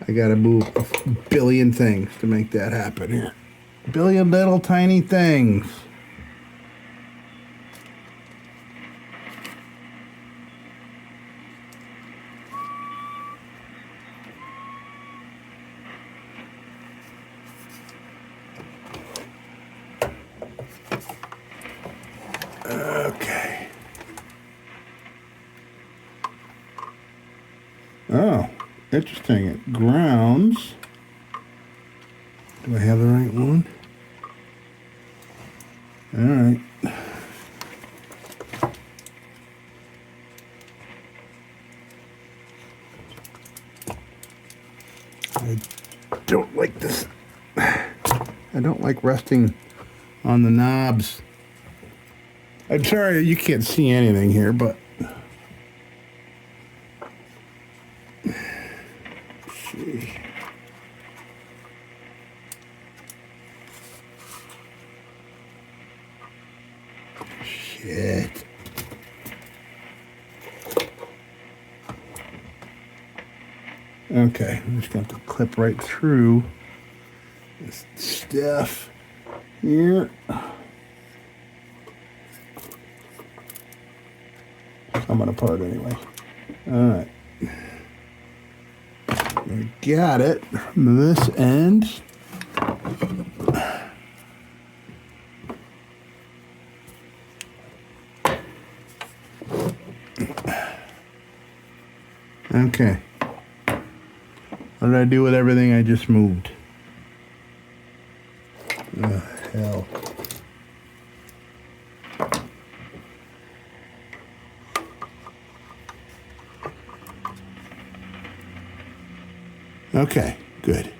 I gotta move a billion things to make that happen here. A billion little tiny things. Okay. Oh, interesting. It grounds. Do I have the right one? All right. I don't like this. I don't like resting on the knobs. I'm sorry you can't see anything here, but let's see. Shit. Okay, I'm just going to have to clip right through this stuff here. Coming apart anyway. All right. I got it from this end. Okay. What did I do with everything I just moved? Oh, hell. Okay, good.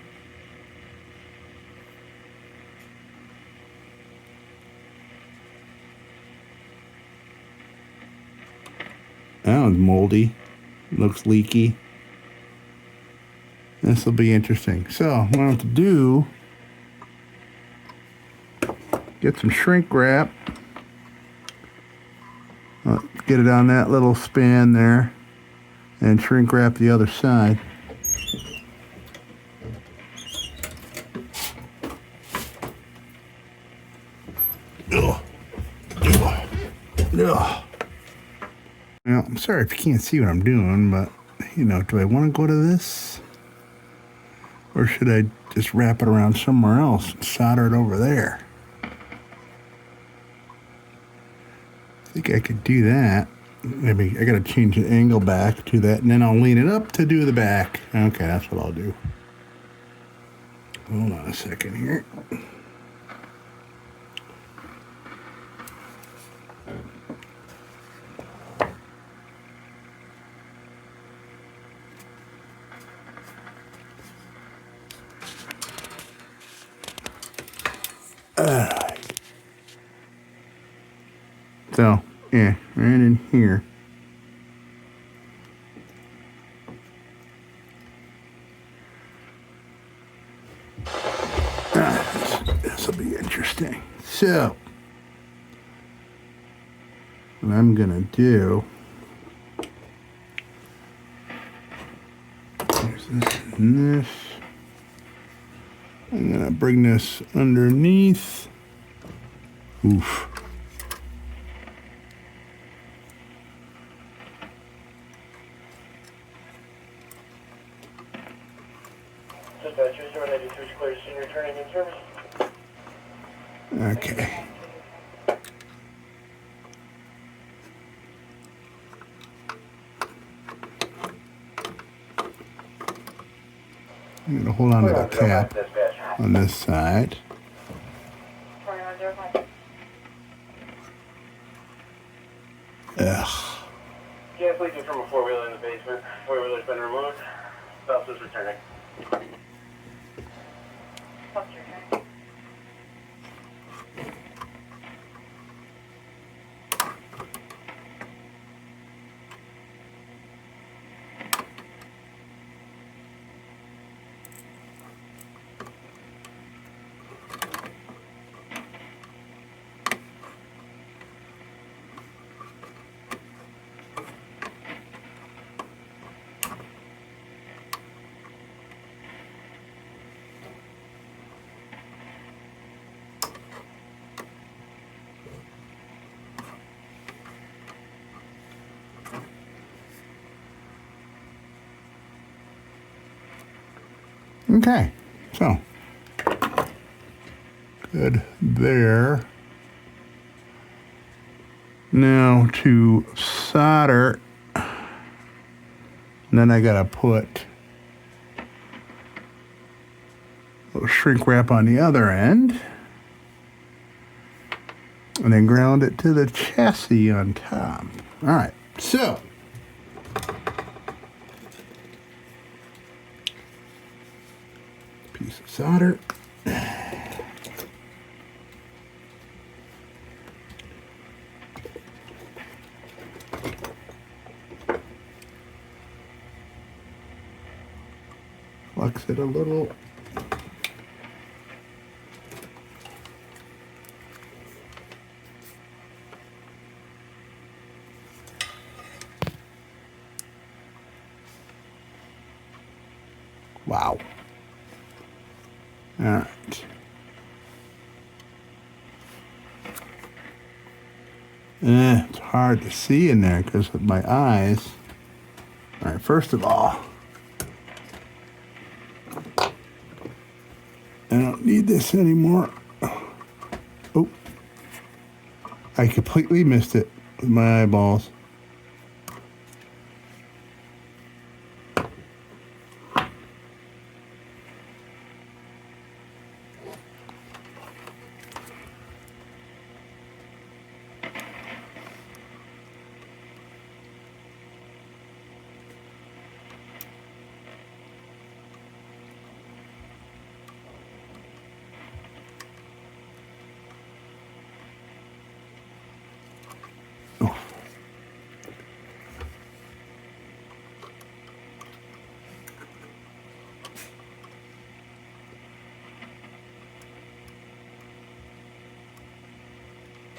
That one's moldy. Looks leaky. This will be interesting. So, what I have to do, get some shrink wrap. Get it on that little span there. And shrink wrap the other side. Ugh. Ugh. Ugh. Well, I'm sorry if you can't see what I'm doing, but, you know, do I want to go to this? Or should I just wrap it around somewhere else and solder it over there? I think I could do that. Maybe I gotta change the angle back to that, and then I'll lean it up to do the back. Okay, that's what I'll do. Hold on a second here. Alright. So, yeah, right in here. This will be interesting. So, what I'm gonna do, there's this and this. I'm gonna bring this underneath. Oof. Okay. I'm gonna hold on to the cap on this side. Ugh. Gas leaking from a four-wheeler in the basement. Four-wheeler's been removed. Spouse is returning. What's your name? Okay, so good there. Now to solder, then I gotta put a little shrink wrap on the other end, and then ground it to the chassis on top. All right, so piece of solder. Flux it a little. Wow. All right. It's hard to see in there because of my eyes. All right, first of all, don't need this anymore. Oh. I completely missed it with my eyeballs.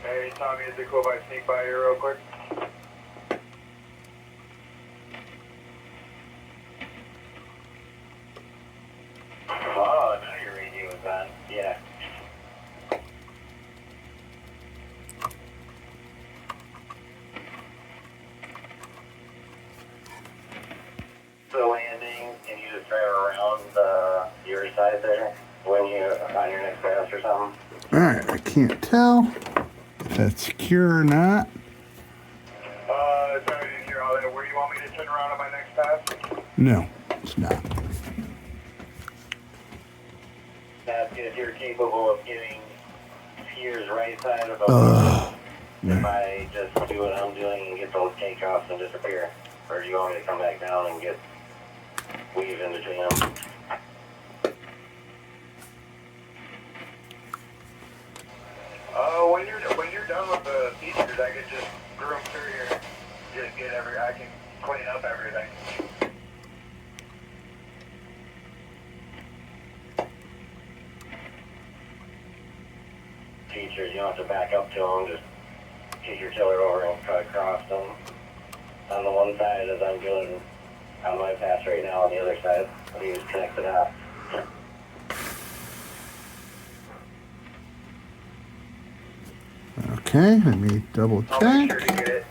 Hey, Tommy, is it cool if I sneak by here real quick? Oh, now your radio is on. Yeah. The landing, can you just drive around your side there when you on your next pass or something? Alright, I can't tell if that's secure or not. Sorry, I didn't hear all that. Where do you want me to turn around on my next pass? No, it's not. Ask if you're capable of getting Pier's right side of the if I just do what I'm doing and get those takeoffs and disappear. Or do you want me to come back down and get weave in between them? When you're done with the features, I could just groom through here, just get I can clean up everything. Features, you don't have to back up to them, just get your tiller over and cut across them. On the one side, as I'm doing on my pass right now, on the other side, you just connect it out. Okay, let me double I'll make sure check. to get it.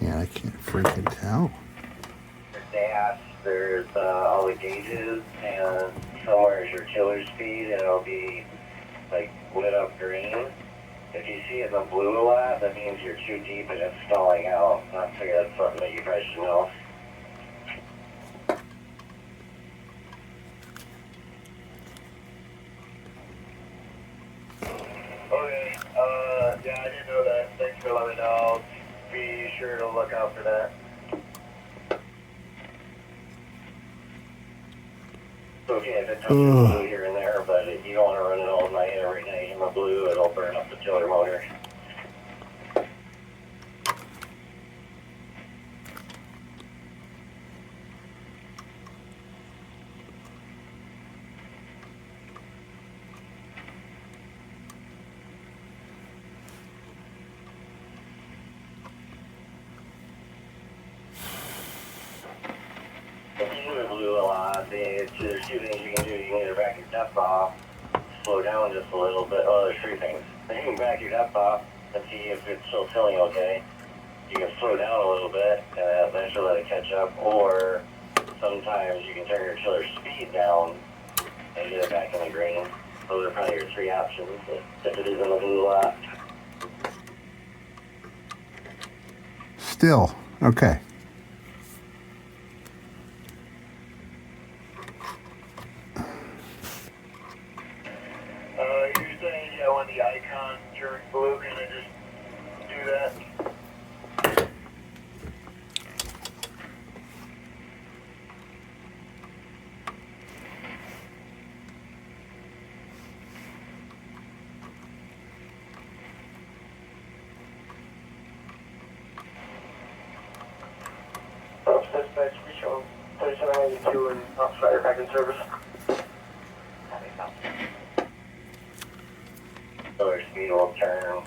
I can't freaking tell. Dash, there's all the gauges, and somewhere is your tiller speed, and it'll be like lit up green. If you see it in the blue a lot, that means you're too deep and it's stalling out. I figure that's something that you probably should know. Okay, yeah, I didn't know that. Thanks for letting me know. I'll be sure to look out for that. Okay, if it touches blue here and there, but if you don't want to run it all night every night in the blue, it'll burn up the tiller motor. If you move blue a lot, there's two things you can do. You can either back your depth off, slow down just a little bit. Oh, there's three things. You can back your depth off and see if it's still filling okay. You can slow down a little bit and eventually let it catch up, or sometimes you can turn your tiller speed down and get it back in the green. Those are probably your three options if it is in the blue a lot. Still, okay. You're saying, yeah, when the icon turns blue, can I just do that? Dispatch, reach on 3792 and outside back in service. So their speed will turn.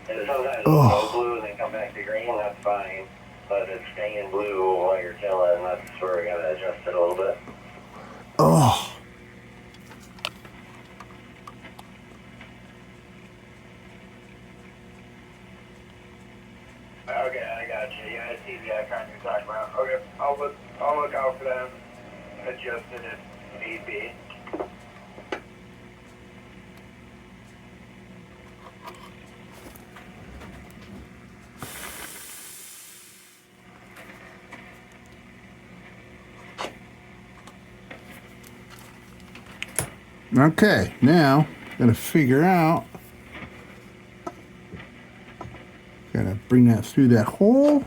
And sometimes it'll go blue and then come back to green, that's fine. But if it's staying blue while you're killing, that's where we gotta adjust it a little bit. I'll look out for them. Adjust it if need be. Okay, now gotta figure out. Gotta bring that through that hole.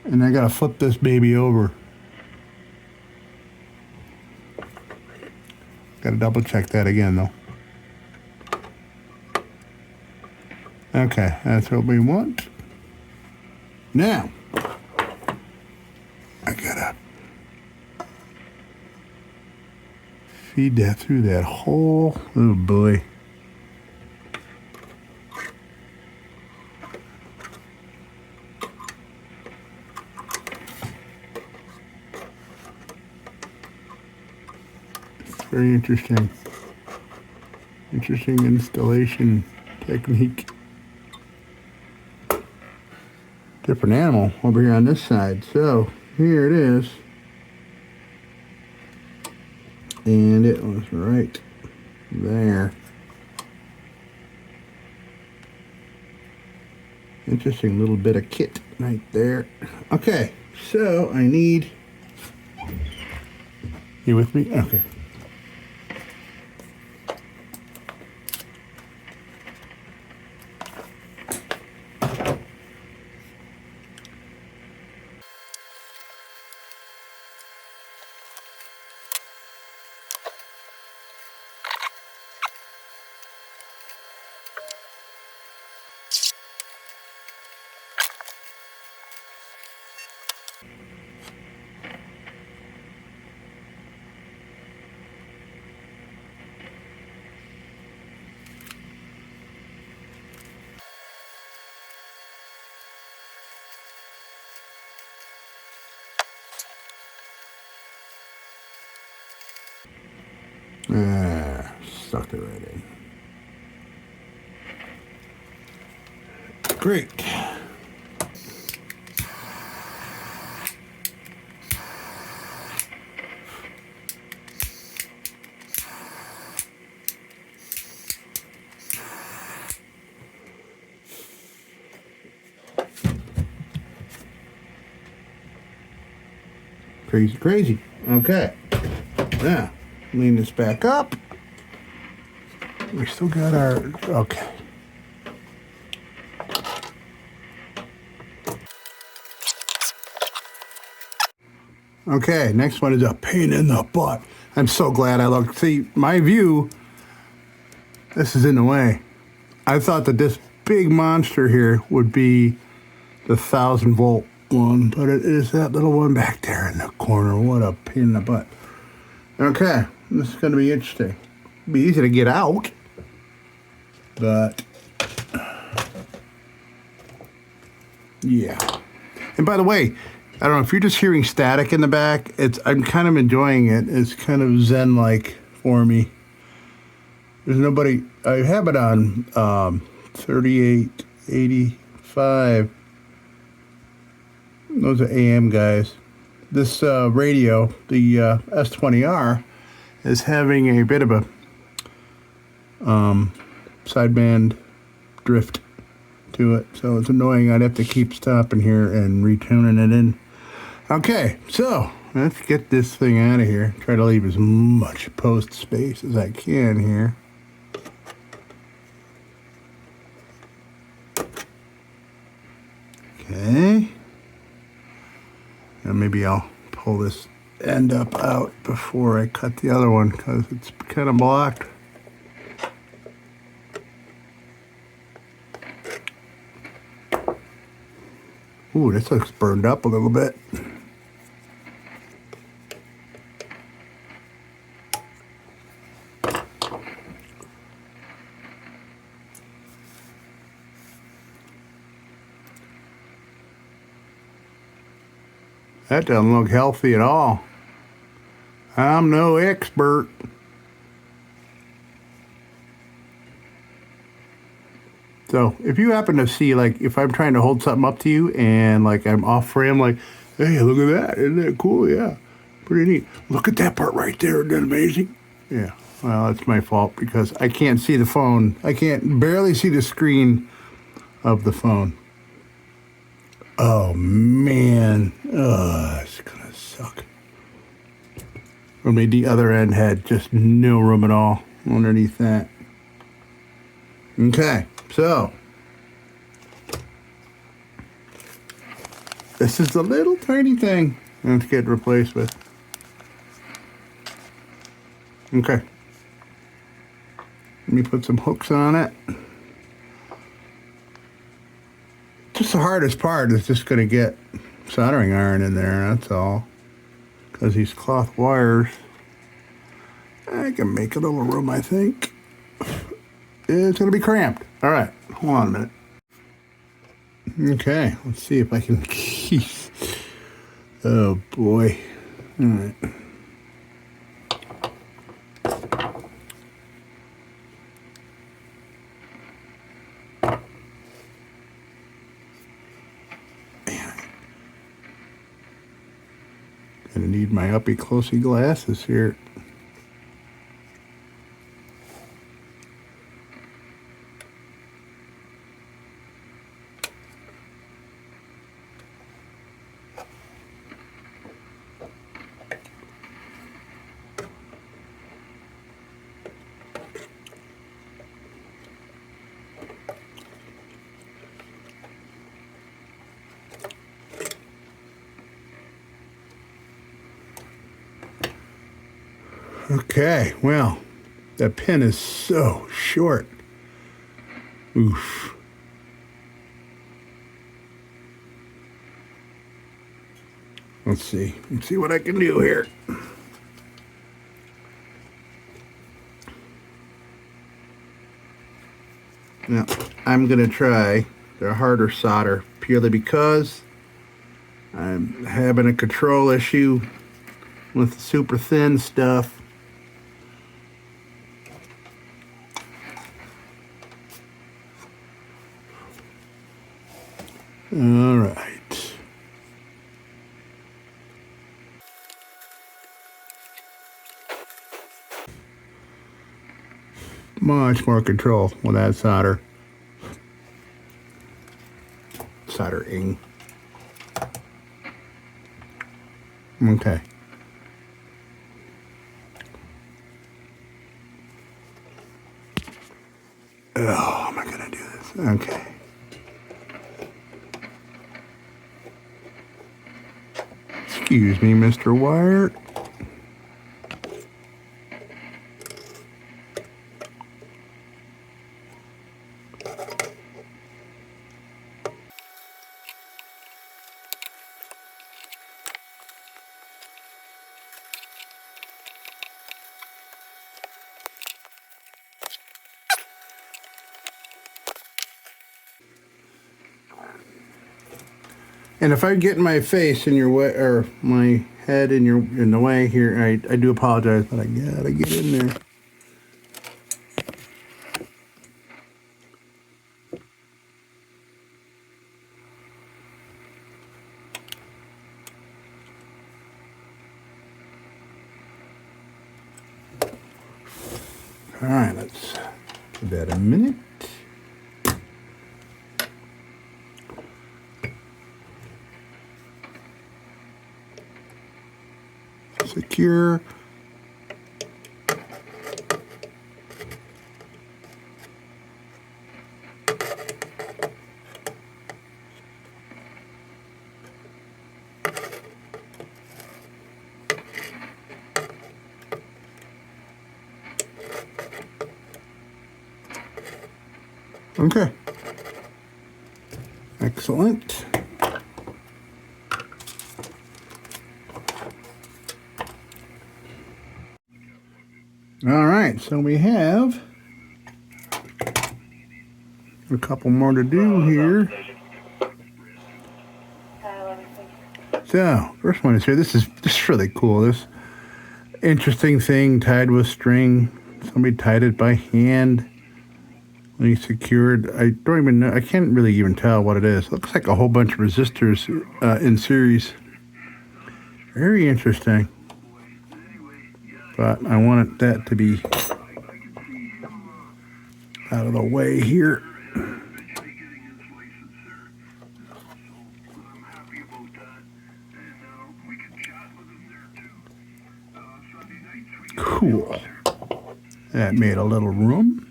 And I gotta flip this baby over. Gotta double check that again though. Okay, that's what we want. Now, I gotta feed that through that hole. Oh boy. Very interesting. Interesting installation technique. Different animal over here on this side. So here it is. And it was right there. Interesting little bit of kit right there. Okay, so I need... You with me? Okay. Sucked it right in. Great. Crazy, crazy. Okay. Now, lean this back up. We still got our... Okay. Okay, next one is a pain in the butt. I'm so glad I looked. See, my view, this is in the way. I thought that this big monster here would be the 1,000-volt one, but it is that little one back there in the corner. What a pain in the butt. Okay, this is going to be interesting. It'll be easy to get out, but yeah. And by the way, I don't know if you're just hearing static in the back. I'm kind of enjoying it. It's kind of zen-like for me. There's nobody. I have it on 3885. Those are AM guys. This radio, the S40A, is having a bit of a sideband drift to it, so it's annoying. I'd have to keep stopping here and retuning it in. Okay, so let's get this thing out of here. Try to leave as much post space as I can here. Okay. And maybe I'll pull this end up out before I cut the other one because it's kind of blocked. Ooh, this looks burned up a little bit. That doesn't look healthy at all. I'm no expert. So if you happen to see, like, if I'm trying to hold something up to you and like I'm off frame, like, hey, look at that. Isn't that cool? Yeah. Pretty neat. Look at that part right there. Isn't that amazing? Yeah. Well, that's my fault because I can't see the phone. I can't barely see the screen of the phone. Oh, man. It's going to suck. Or maybe the other end had just no room at all underneath that. Okay, so this is the little tiny thing I have to get replaced with. Okay. Let me put some hooks on it. Just the hardest part is just going to get soldering iron in there, that's all. Because these cloth wires, I can make a little room, I think. It's going to be cramped. All right, hold on a minute. Okay, let's see if I can keep. Oh boy. All right. Gonna need my uppy closey glasses here. Okay, well, that pin is so short. Oof. Let's see what I can do here. Now, I'm gonna try the harder solder purely because I'm having a control issue with the super thin stuff. All right. Much more control with that solder. Soldering. Okay. Oh, how am I gonna do this? Okay. Excuse me, Mr. Wire. And if I get my face in your way, or my head in the way here, I do apologize, but I gotta get in there. All right, let's give that a minute. Secure. Okay. Excellent. All right, so we have a couple more to do here. So, first one is here. This is really cool. This interesting thing tied with string. Somebody tied it by hand secured. I don't even know. I can't really even tell what it is. It looks like a whole bunch of resistors in series. Very interesting. But I wanted that to be out of the way here. Cool. That made a little room.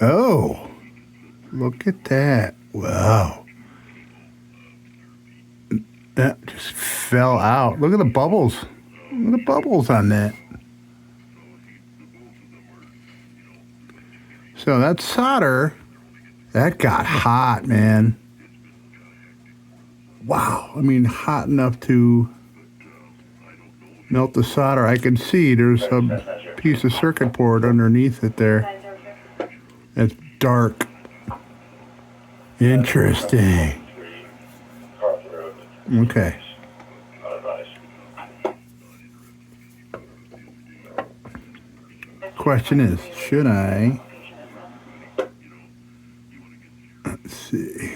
Oh, look at that. Wow. That just fell out. Look at the bubbles. Look at the bubbles on that. So that solder, that got hot, man. Wow. I mean, hot enough to melt the solder. I can see there's a piece of circuit board underneath it there. It's dark. Interesting. Okay. Question is, should I? Let's see.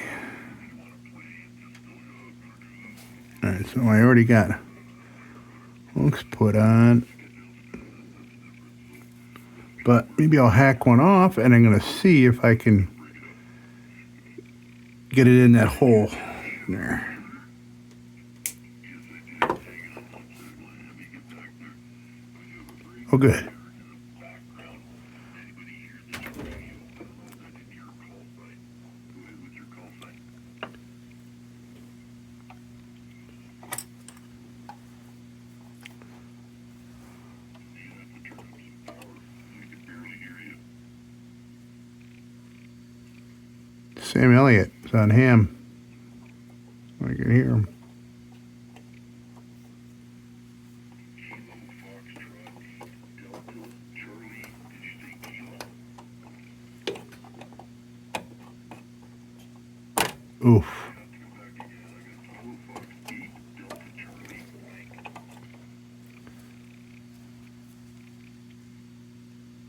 All right, so I already got hooks put on. But maybe I'll hack one off, and I'm going to see if I can get it in that hole there. Oh, good. Sam Elliott is on ham. I can hear him. Oof.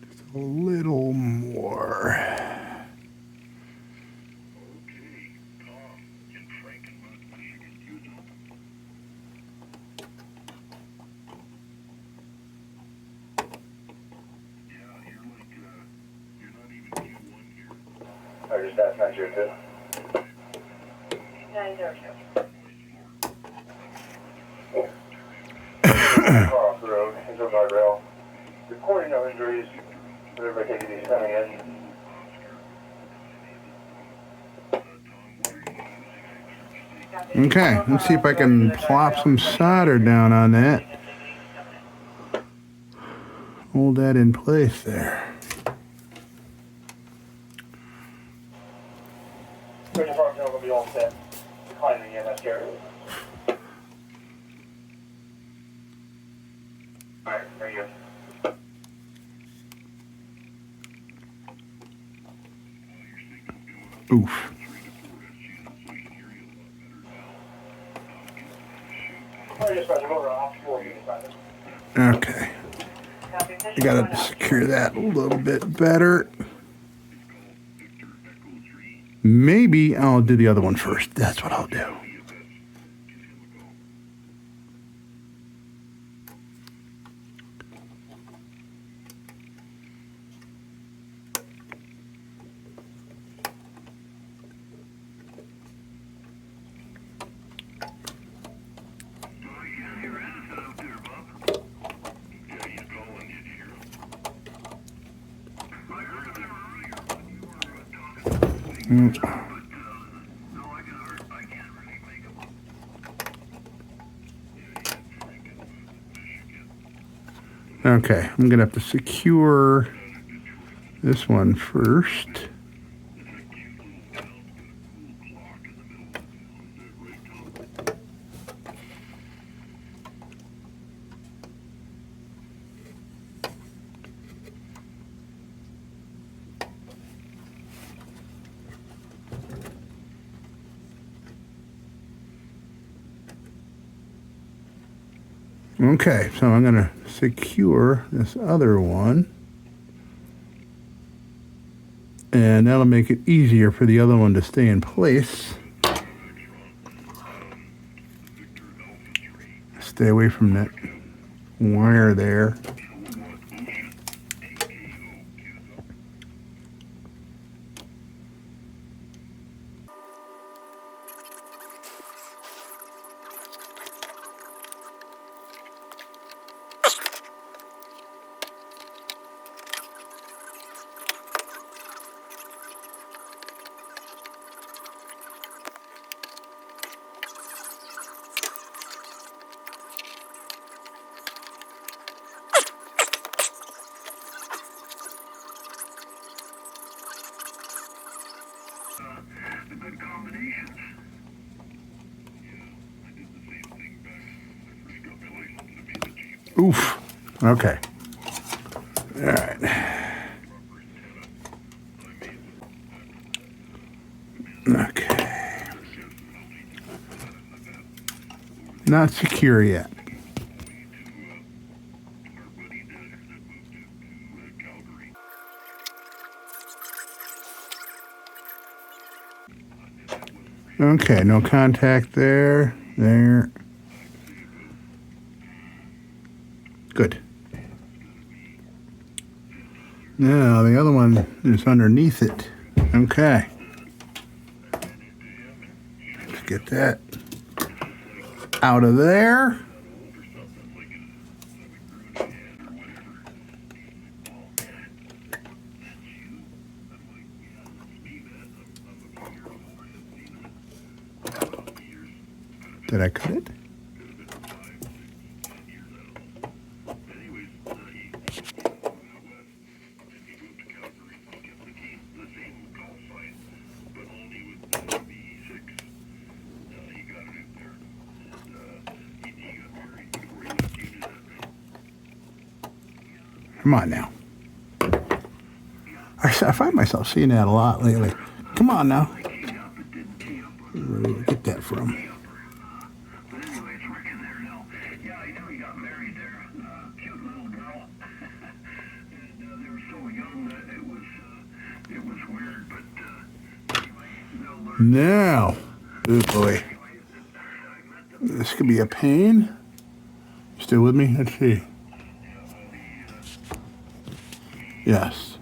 Just a little more. Or that's not your too. 902. Car off the road into a guardrail. Reporting no injuries. But everybody take it easy coming in. Okay, let's see if I can plop some solder down on that. Hold that in place there. Bridge Park will be all set. Climbing in, that's scary. Alright, very good. Oof. Okay. I gotta secure that a little bit better. Maybe I'll do the other one first. That's what I'll do. Okay, I'm gonna have to secure this one first. Okay, so I'm going to secure this other one. And that'll make it easier for the other one to stay in place. Stay away from that wire there. The good combinations. Oof. Okay. All right. Okay. Not secure yet. Okay, no contact there. There. Good. Now the other one is underneath it. Okay. Let's get that out of there. Did I cut it? Come on now. I find myself seeing that a lot lately. Come on now. Where did I get that from? But anyway, it's working there now. Yeah, I know he got married there. Cute little girl. And they were so young that it was weird, but anyway, they'll learn. Now. Oh boy. This could be a pain. Still with me? Let's see. Yes.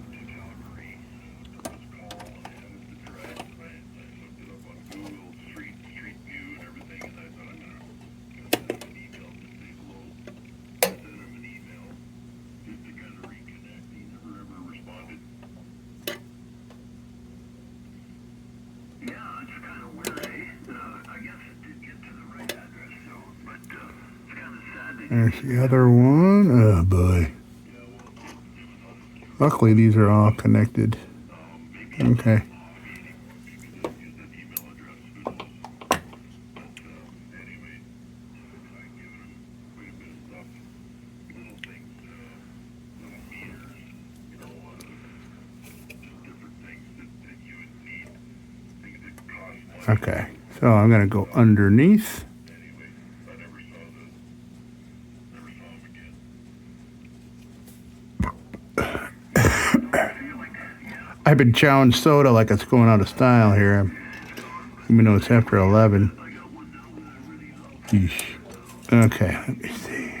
There's the other one. Oh boy. Luckily these are all connected. Okay. Okay. So I'm going to go underneath. I've been chowing soda like it's going out of style here. Even though it's after 11. Yeesh. Okay, let me see.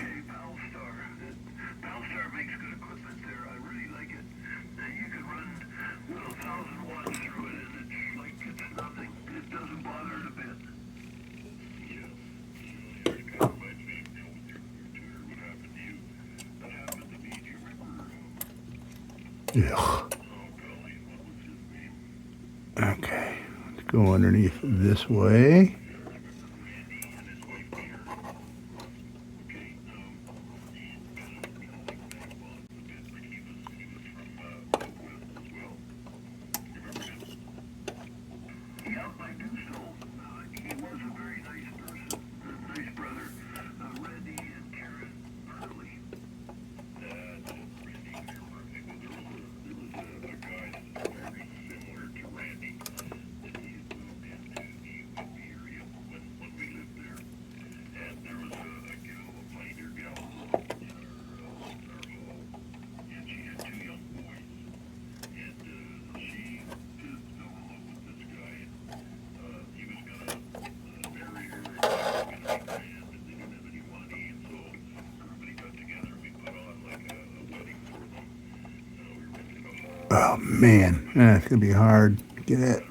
Ugh. Okay, let's go underneath this way. Oh man, that's gonna be hard to get it.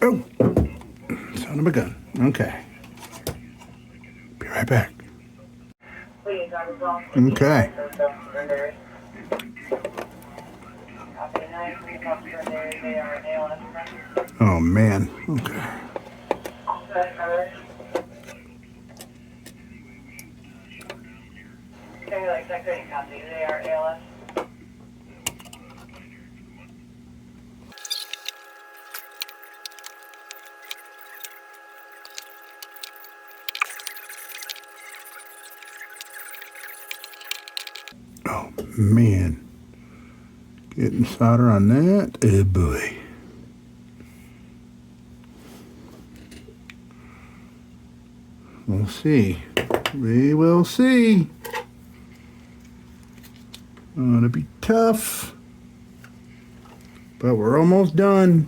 Oh, son of a gun. Okay. Be right back. Okay. Oh man. Okay. Oh man. Getting solder on that. Oh boy. We'll see. We will see. Gonna be tough. But we're almost done.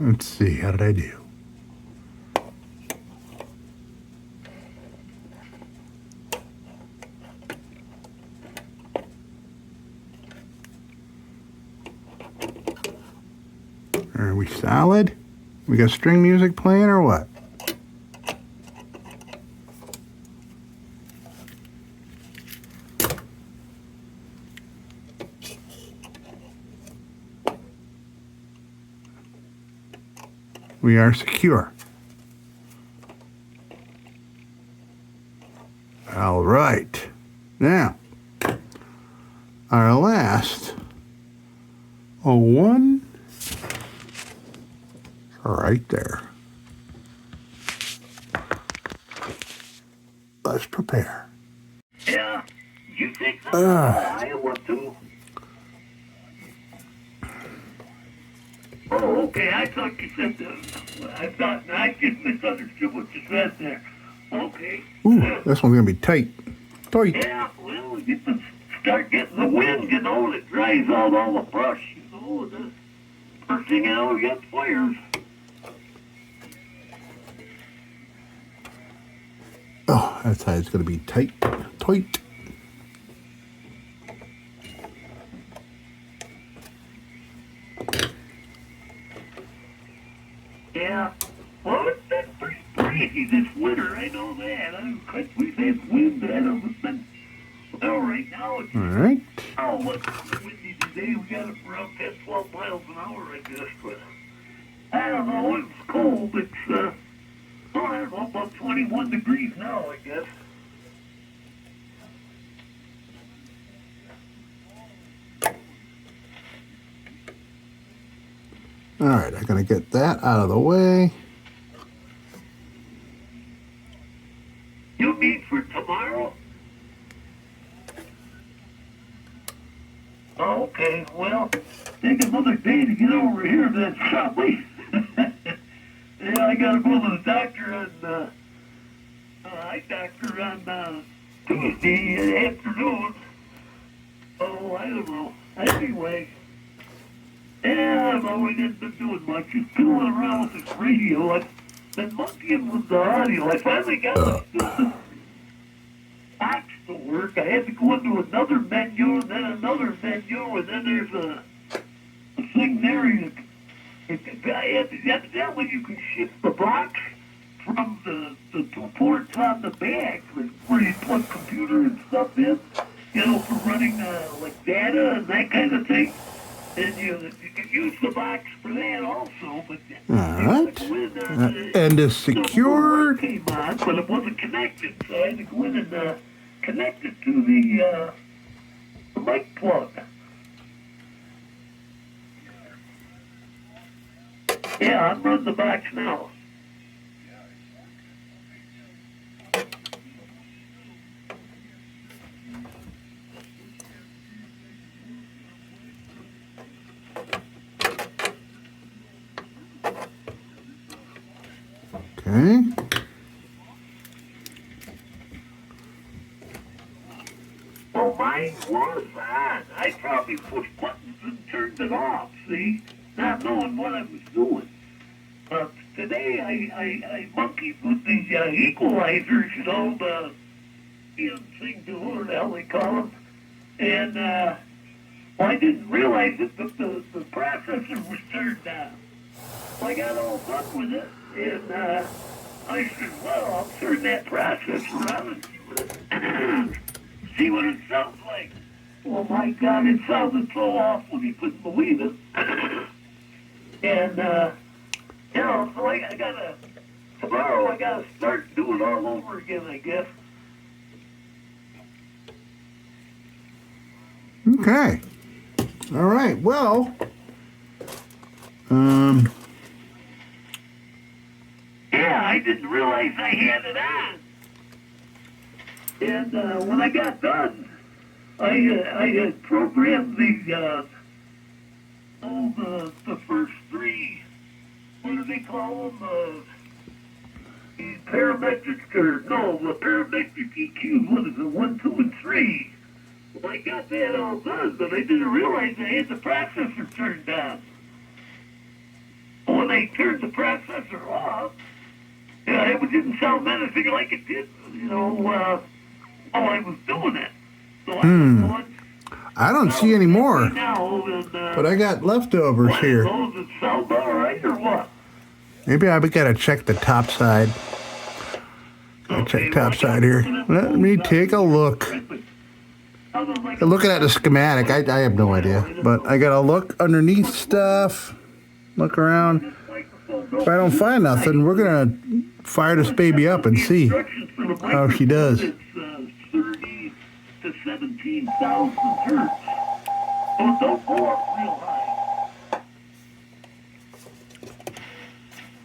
Let's see, how did I do? Are we solid? We got string music playing or what? We are secure. All right. Now, our last one right there. Let's prepare. Yeah, you take that Iowa too? Oh, okay, I thought you said I just misunderstood what you said there. Okay. Ooh, this one's gonna be tight. Tight. Yeah, well, you can start getting the wind, you know, that dries out all the brush, you know, the first thing you know, we got fires. Oh, that's how it's gonna be tight. Tight. Yeah. Well, it's been pretty crazy this winter, I know that. We've had wind that it's been, well, right now it's, All right. oh, what's windy today? We got it around 10, 12 miles an hour, I guess, but I don't know, it's cold. It's, oh, I don't know, about 21 degrees now, I guess. All right, I'm gonna get that out of the way. You mean for tomorrow? Oh, okay, well, take another day to get over here then, probably. Yeah, I gotta go to the doctor on, eye doctor on, Tuesday afternoon. Oh, I don't know. Anyway, yeah, I've always been doing much. Just fooling around with this radio. I've been monkeying with the audio. I finally got the box to work. I had to go into another menu, and then another menu, and then there's a thing there. Evidently, you can shift the box from the two ports on the back, where you plug computer and stuff in, you know, for running like data and that kind of thing. And you can use the box for that also, but All right. And is secured. Came on, but it wasn't connected, so I had to go in and connect it to the mic plug. Yeah, I'm running the box now. Okay. Well, mine was on. I probably pushed buttons and turned it off, see? Not knowing what I was doing. But today I monkeyed with these equalizers, you know, the thing to or the hell they call them. And well, I didn't realize that the processor was turned down. So I got all done with it, and I said, well, I'll turn that processor on and see what it sounds like. Well, my God, it sounded so awful you couldn't believe it. And, you know, so I gotta, tomorrow I gotta start doing it all over again, I guess. Okay. All right. Well, Yeah, I didn't realize I had it on. And when I got done, I had programmed the first three, what do they call them? The parametric, or no, the parametric EQs, what is it, 1, 2, and 3. Well, I got that all done, but I didn't realize I had the processor turned down. When I turned the processor off, it didn't sound anything like it did, you know, while I was doing it. So I was going, I don't see any more, now, and, but I got leftovers here. Does it sound all right or what? Maybe I gotta check the top side. Gotta check top side here. Let me take a look. Looking at the schematic, I have no idea, but I gotta look underneath stuff, look around. If I don't find nothing, we're gonna fire this baby up and see how she does. It's 30 to 17,000 hertz. So don't go up real high.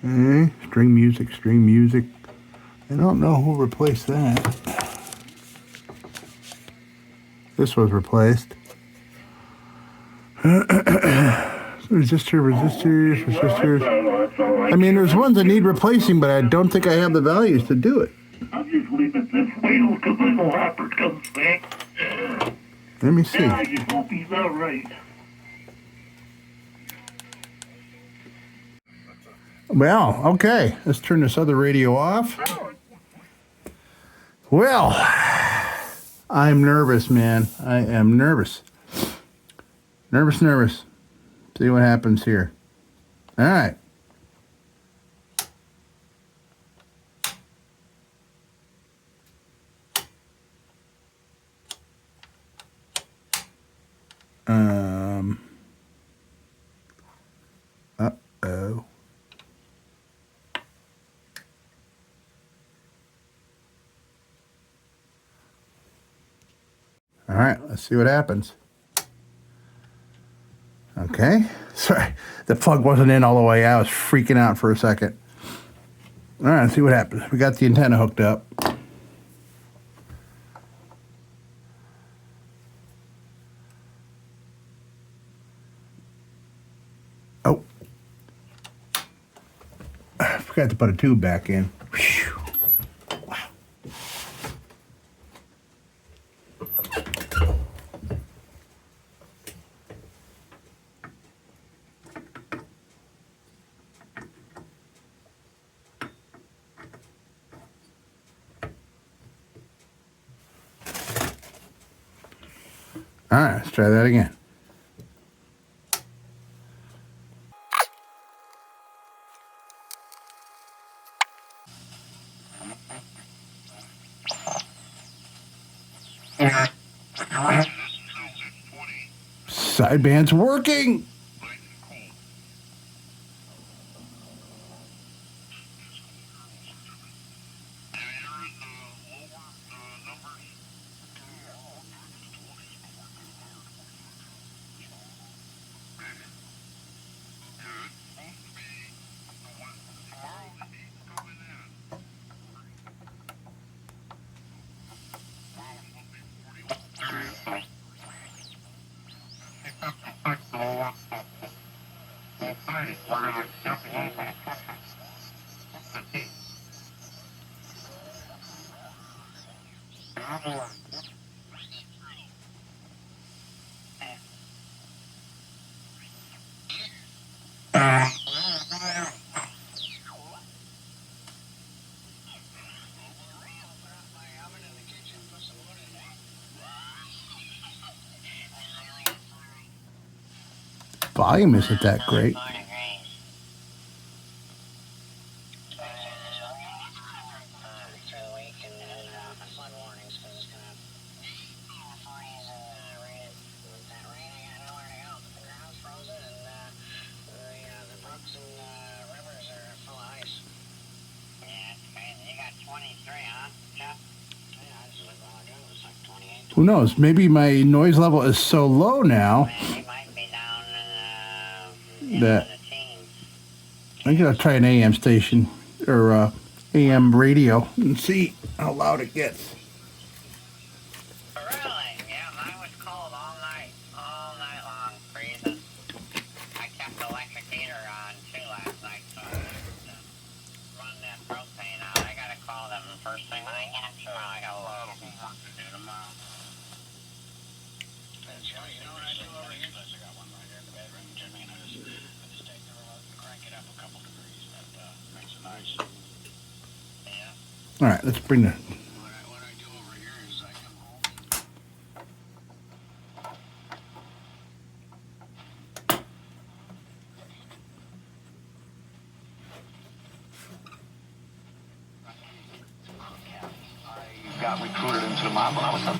Okay, string music, string music. I don't know who replaced that. This was replaced. resistors. I mean, there's ones that need replacing, but I don't think I have the values to do it. I'll just leave it this way till the hopper comes back. Let me see. Yeah, I just hope he's all right. Well, okay. Let's turn this other radio off. Well, I'm nervous, man. I am nervous. Nervous. See what happens here. All right. Uh-oh. All right, let's see what happens. Okay. Sorry, the plug wasn't in all the way. I was freaking out for a second. All right, let's see what happens. We got the antenna hooked up. Oh. I forgot to put a tube back in. Whew. Wow. All right, let's try that again. Sideband's working. Volume isn't that great. Who knows? Maybe my noise level is so low now that I'm gonna try an AM station or AM radio and see how loud it gets. Really? Yeah, mine was cold all night long, freezing. I kept the electric heater on too last night, so I could run that propane out. I gotta call them the first thing when I get up tomorrow. I got a lot of work to do tomorrow. That's right. You know what I do over here? I got one right here in the bedroom, Jimmy, and I just take the remote and crank it up a couple degrees. That makes it nice. Yeah. All right, let's bring the. What I do over here is I come home. I got recruited into the mob when I was up.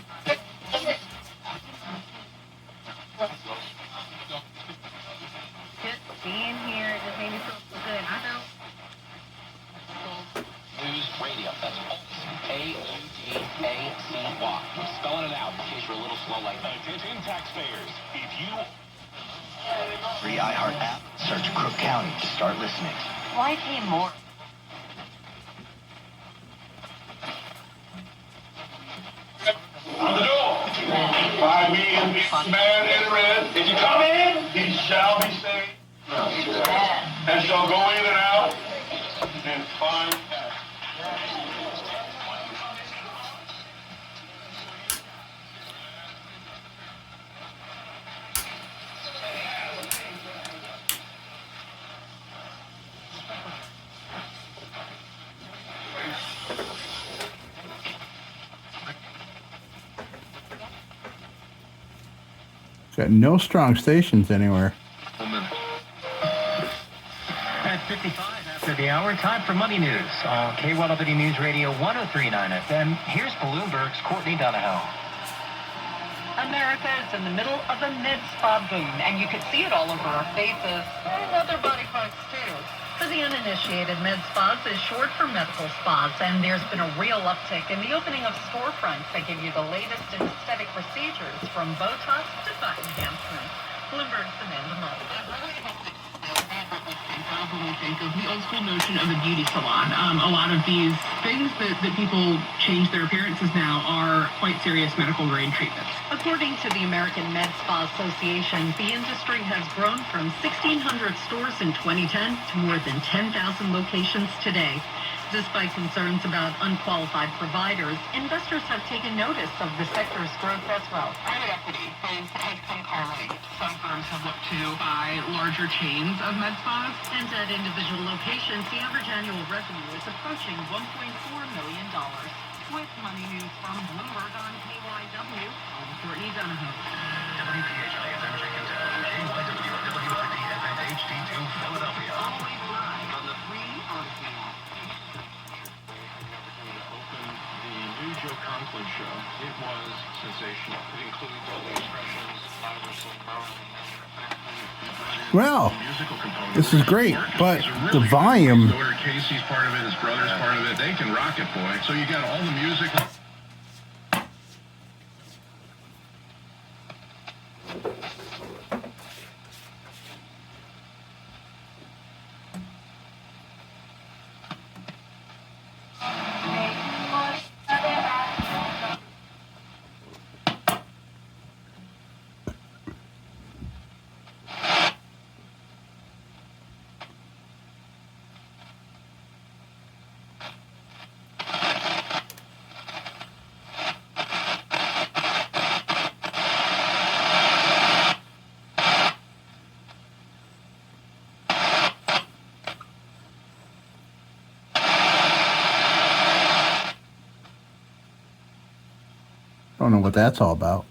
Just being here just made me feel so good. I know. News radio. That's A-U-D-A-C-Y. I'm spelling it out in case you're a little slow like that. Attention taxpayers. If you... Free iHeart app. Search Crook County to start listening. Why pay more? On the door. By me and this man in red. If you come in, he shall be saved. And shall go in and out and find. Got no strong stations anywhere. At 55 after the hour, time for Money News on KWLW News Radio 103.9 FM. Here's Bloomberg's Courtney Donahoe. America is in the middle of a med spa boom, and you can see it all over our faces and other body parts too. For the uninitiated, med spas is short for medical spas, and there's been a real uptick in the opening of storefronts that give you the latest in aesthetic procedures, from Botox to butt enhancement. Bloomberg's Amanda Mull. When we think of the old school notion of a beauty salon. A lot of these things that people change their appearances now are quite serious medical grade treatments. According to the American Med Spa Association, the industry has grown from 1,600 stores in 2010 to more than 10,000 locations today. Despite concerns about unqualified providers, investors have taken notice of the sector's growth as well. Private equity has come calling. Some firms have looked to buy larger chains of med spas. And at individual locations, the average annual revenue is approaching $1.4 million. With Money News from Bloomberg on KYW, I'm Courtney Donahoe. WPHIFM Jenkintown, KYW, WRDFM HD2 Philadelphia. Always live on the free Odyssey app. The new Joe Conklin show. It was sensational. It includes all the expressions, Well, this is great, but the volume. Daughter Casey's part of it, his brother's part of it. They can rock it, boy. So you got all the music. know what that's all about.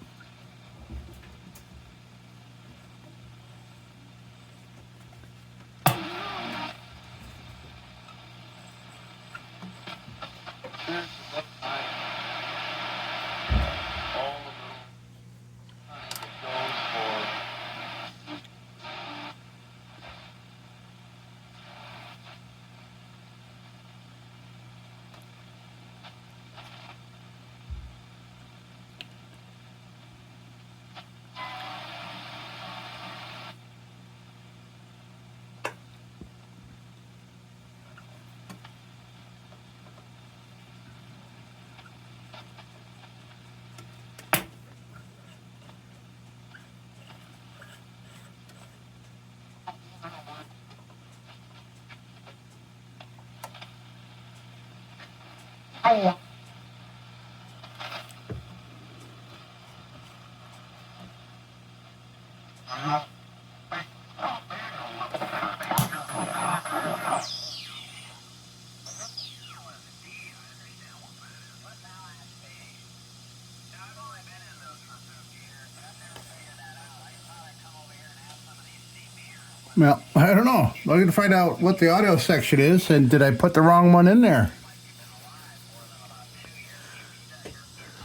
Well, I don't know. I'm going to find out what the audio section is, and did I put the wrong one in there?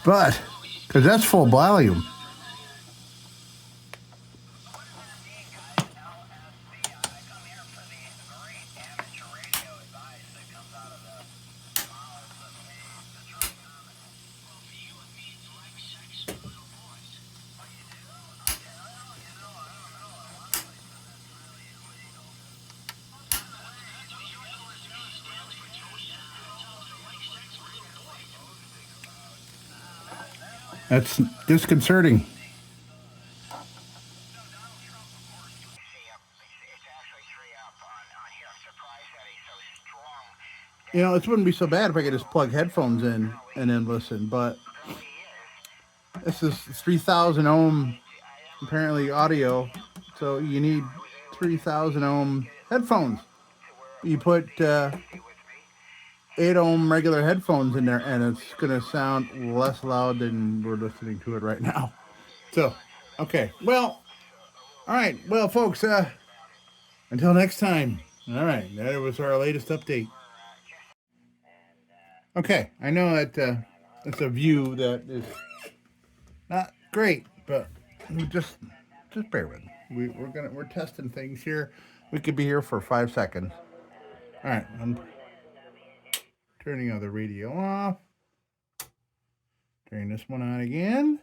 But, because that's full volume. That's disconcerting. You know, it wouldn't be so bad if I could just plug headphones in and then listen, but this is 3,000 ohm, apparently, audio, so you need 3,000 ohm headphones. You put 8 ohm regular headphones in there, and it's going to sound less loud than we're listening to it right now. So, okay, well, all right, well, folks, until next time. All right, that was our latest update. Okay, I know that it's a view that is not great, but just bear with me. We're testing things here. We could be here for 5 seconds. All right, I'm turning the other radio off. Turning this one on again.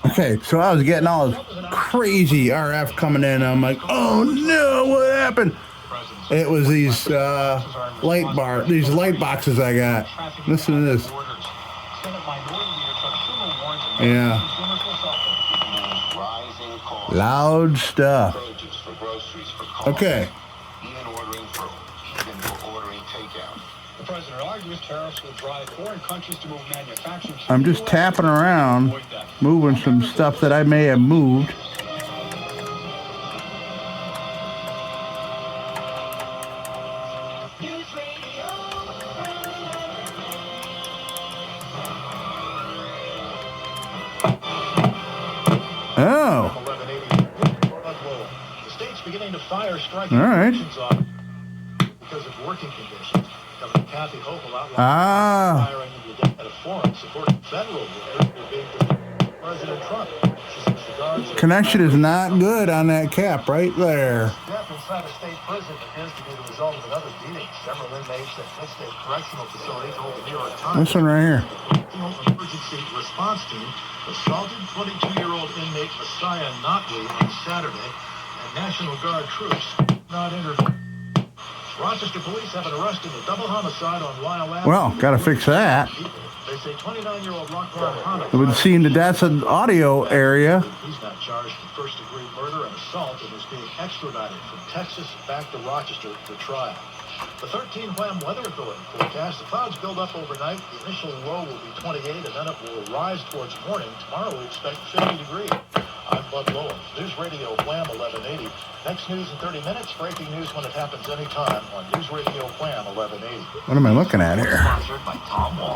Okay, so I was getting all this crazy RF coming in. I'm like, oh no, what happened? It was these light boxes I got. Listen to this. Yeah. Loud stuff. Okay. I'm just tapping around, moving some stuff that I may have moved. Oh. The state's beginning to fire strike all right. Because of working conditions. Governor Kathy Hochul outlined firing at a forum supporting federal wars being President Trump. She says the guards connection is not good on that cap right there. Death inside a state prison appears to be the result of another beating. Several inmates at Flint State Correctional Facility told the New York Times. This one right here. Emergency response team assaulted 22-year-old inmate Messiah Notley on Saturday, and National Guard troops not intervened. Rochester police have arrested a double homicide on Lyle Avenue. Well, gotta fix that. They say 29-year-old Lachlan Hanna. We've been seeing that that's an audio area. He's not charged with first-degree murder and assault and is being extradited from Texas back to Rochester for trial. The 13 WHAM Weather Authority forecast the clouds build up overnight. The initial low will be 28, and then it will rise towards morning. Tomorrow we expect 50 degrees. I'm Bud Lowen. News Radio Wham 1180. Next news in 30 minutes. Breaking news when it happens anytime on News Radio Wham 1180. What am I looking at here?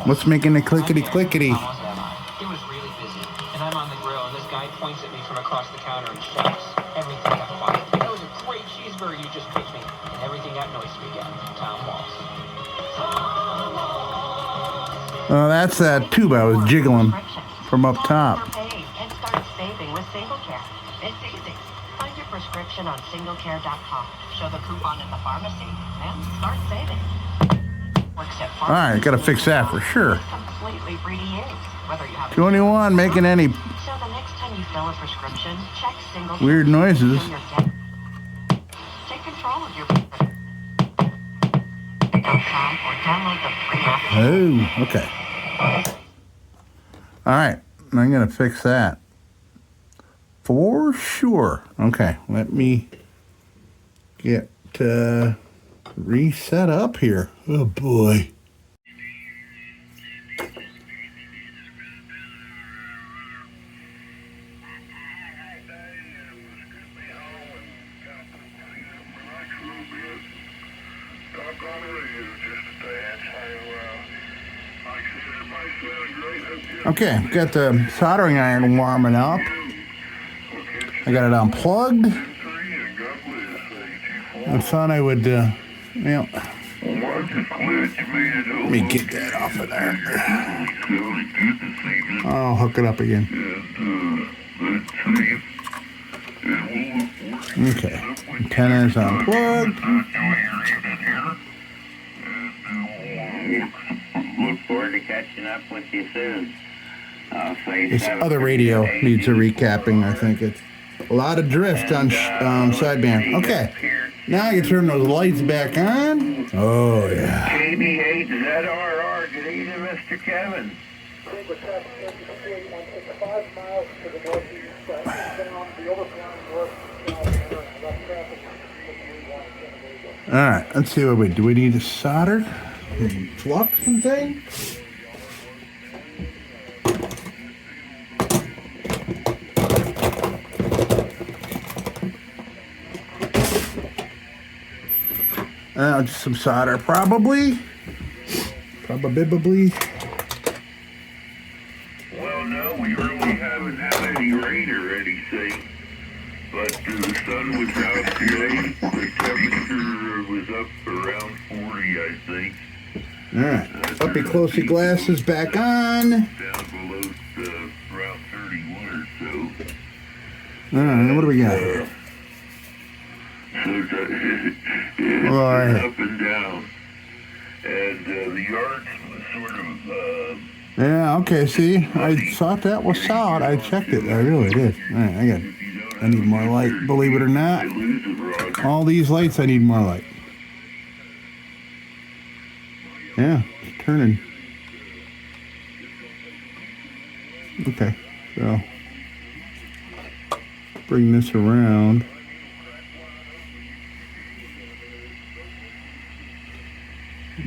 What's making the clickety clickety? It was really busy, and I'm on the grill, and this guy points at me from across the counter and shouts, "Everything got quiet. That was a great cheeseburger you just picked me." And everything got noisy again. Tom Walls. Oh, that's that tube I was jiggling from up top. And start saving with SingleCare. It's easy. Find your prescription on singlecare.com. Show the coupon at the pharmacy and start saving. All right, gotta fix that for sure. Completely free to use. Whether you have 21 making any so the next time you fill a prescription, check SingleCare. weird noises. Take control of your or download the free app. Oh, okay. All right, I'm gonna fix that for sure. Okay, let me get reset up here. Oh boy. Okay, got the soldering iron warming up. I got it unplugged. I thought I would, well, let me get that off of there. I'll hook it up again. Okay, antenna is unplugged. Look forward to catching up with you soon. This other radio needs a recapping. I think it's a lot of drift on sideband. Okay, now I can turn those lights back on. Oh yeah. KBHZRR, good evening, Mr. Kevin. All right, let's see what we do. We need to solder, flux and things. Just some solder, probably. Probably. Well, no, we really haven't had any rain or anything. But the sun was out today. The temperature was up around 40, I think. All right. Uppy closey glasses back on. Down below around 31 or so. All right, what do we got here? It's up and down. And the yard was sort of... Yeah, okay, see, I thought that was solid. I checked it. I really did. All right, I need more light, believe it or not. All these lights, I need more light. Yeah, it's turning. Okay, so bring this around.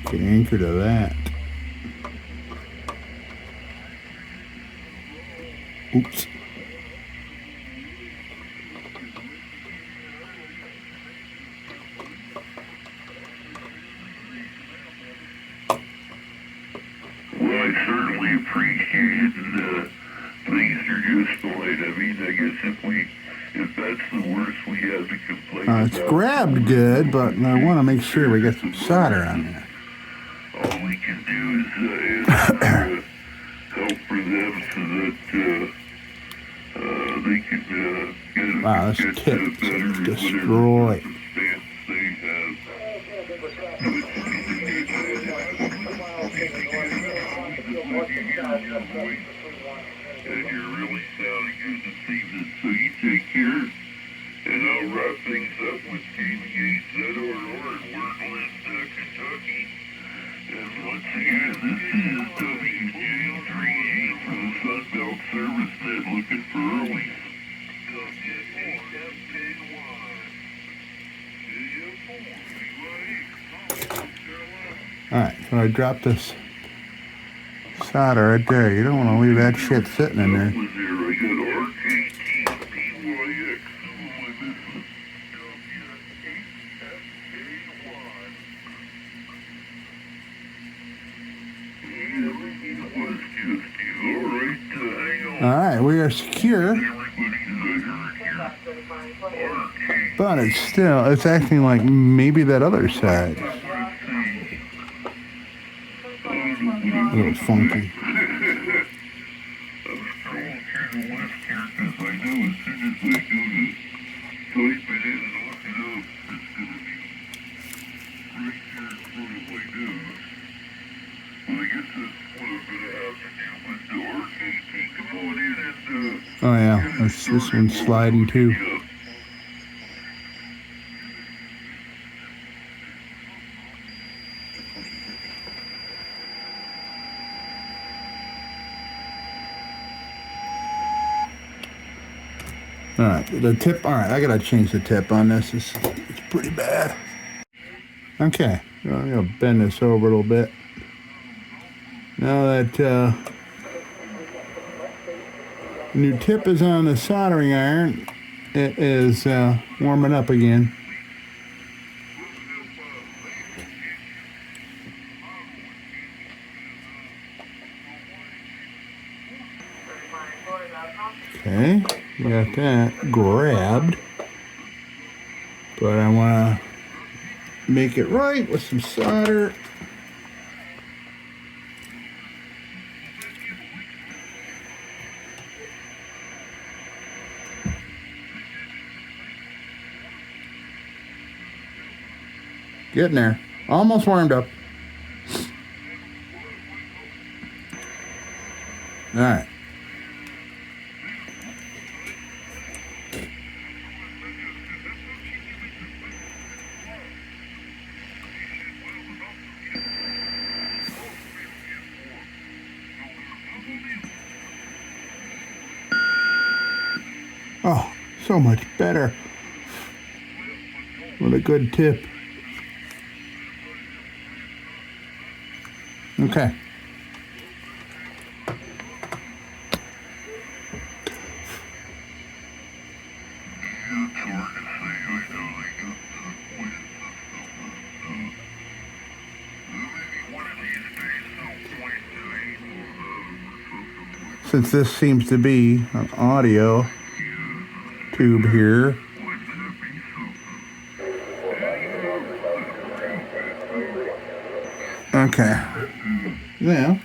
Get anchor to that. Oops. Well, I certainly appreciate things are just fine. I mean, I guess if that's the worst we have to complain about. It's grabbed good, but I want to make sure we get some solder on there. All we can do is help for them so that they can get wow, this get tip better destroyed. circumstance they have. And you're really sounding good this evening, so you take care. And I'll wrap things up with KBHZRR in Wordland, Kentucky. And once again, this is WJ38 from the Sunbelt Service Net looking for early. Alright, so I dropped this solder right there. You don't want to leave that shit sitting in there. Alright, we are secure. But it's acting like maybe that other side. A little funky. Oh yeah, this one's sliding too. Alright, the tip, alright, I gotta change the tip on this. It's pretty bad. Okay, I'm gonna bend this over a little bit. Now that new tip is on the soldering iron, it is warming up again. Okay, we got that grabbed. But I want to make it right with some solder. Getting there. Almost warmed up. All right. Oh, so much better. What a good tip. Okay. Since this seems to be an audio tube here. Okay. Well,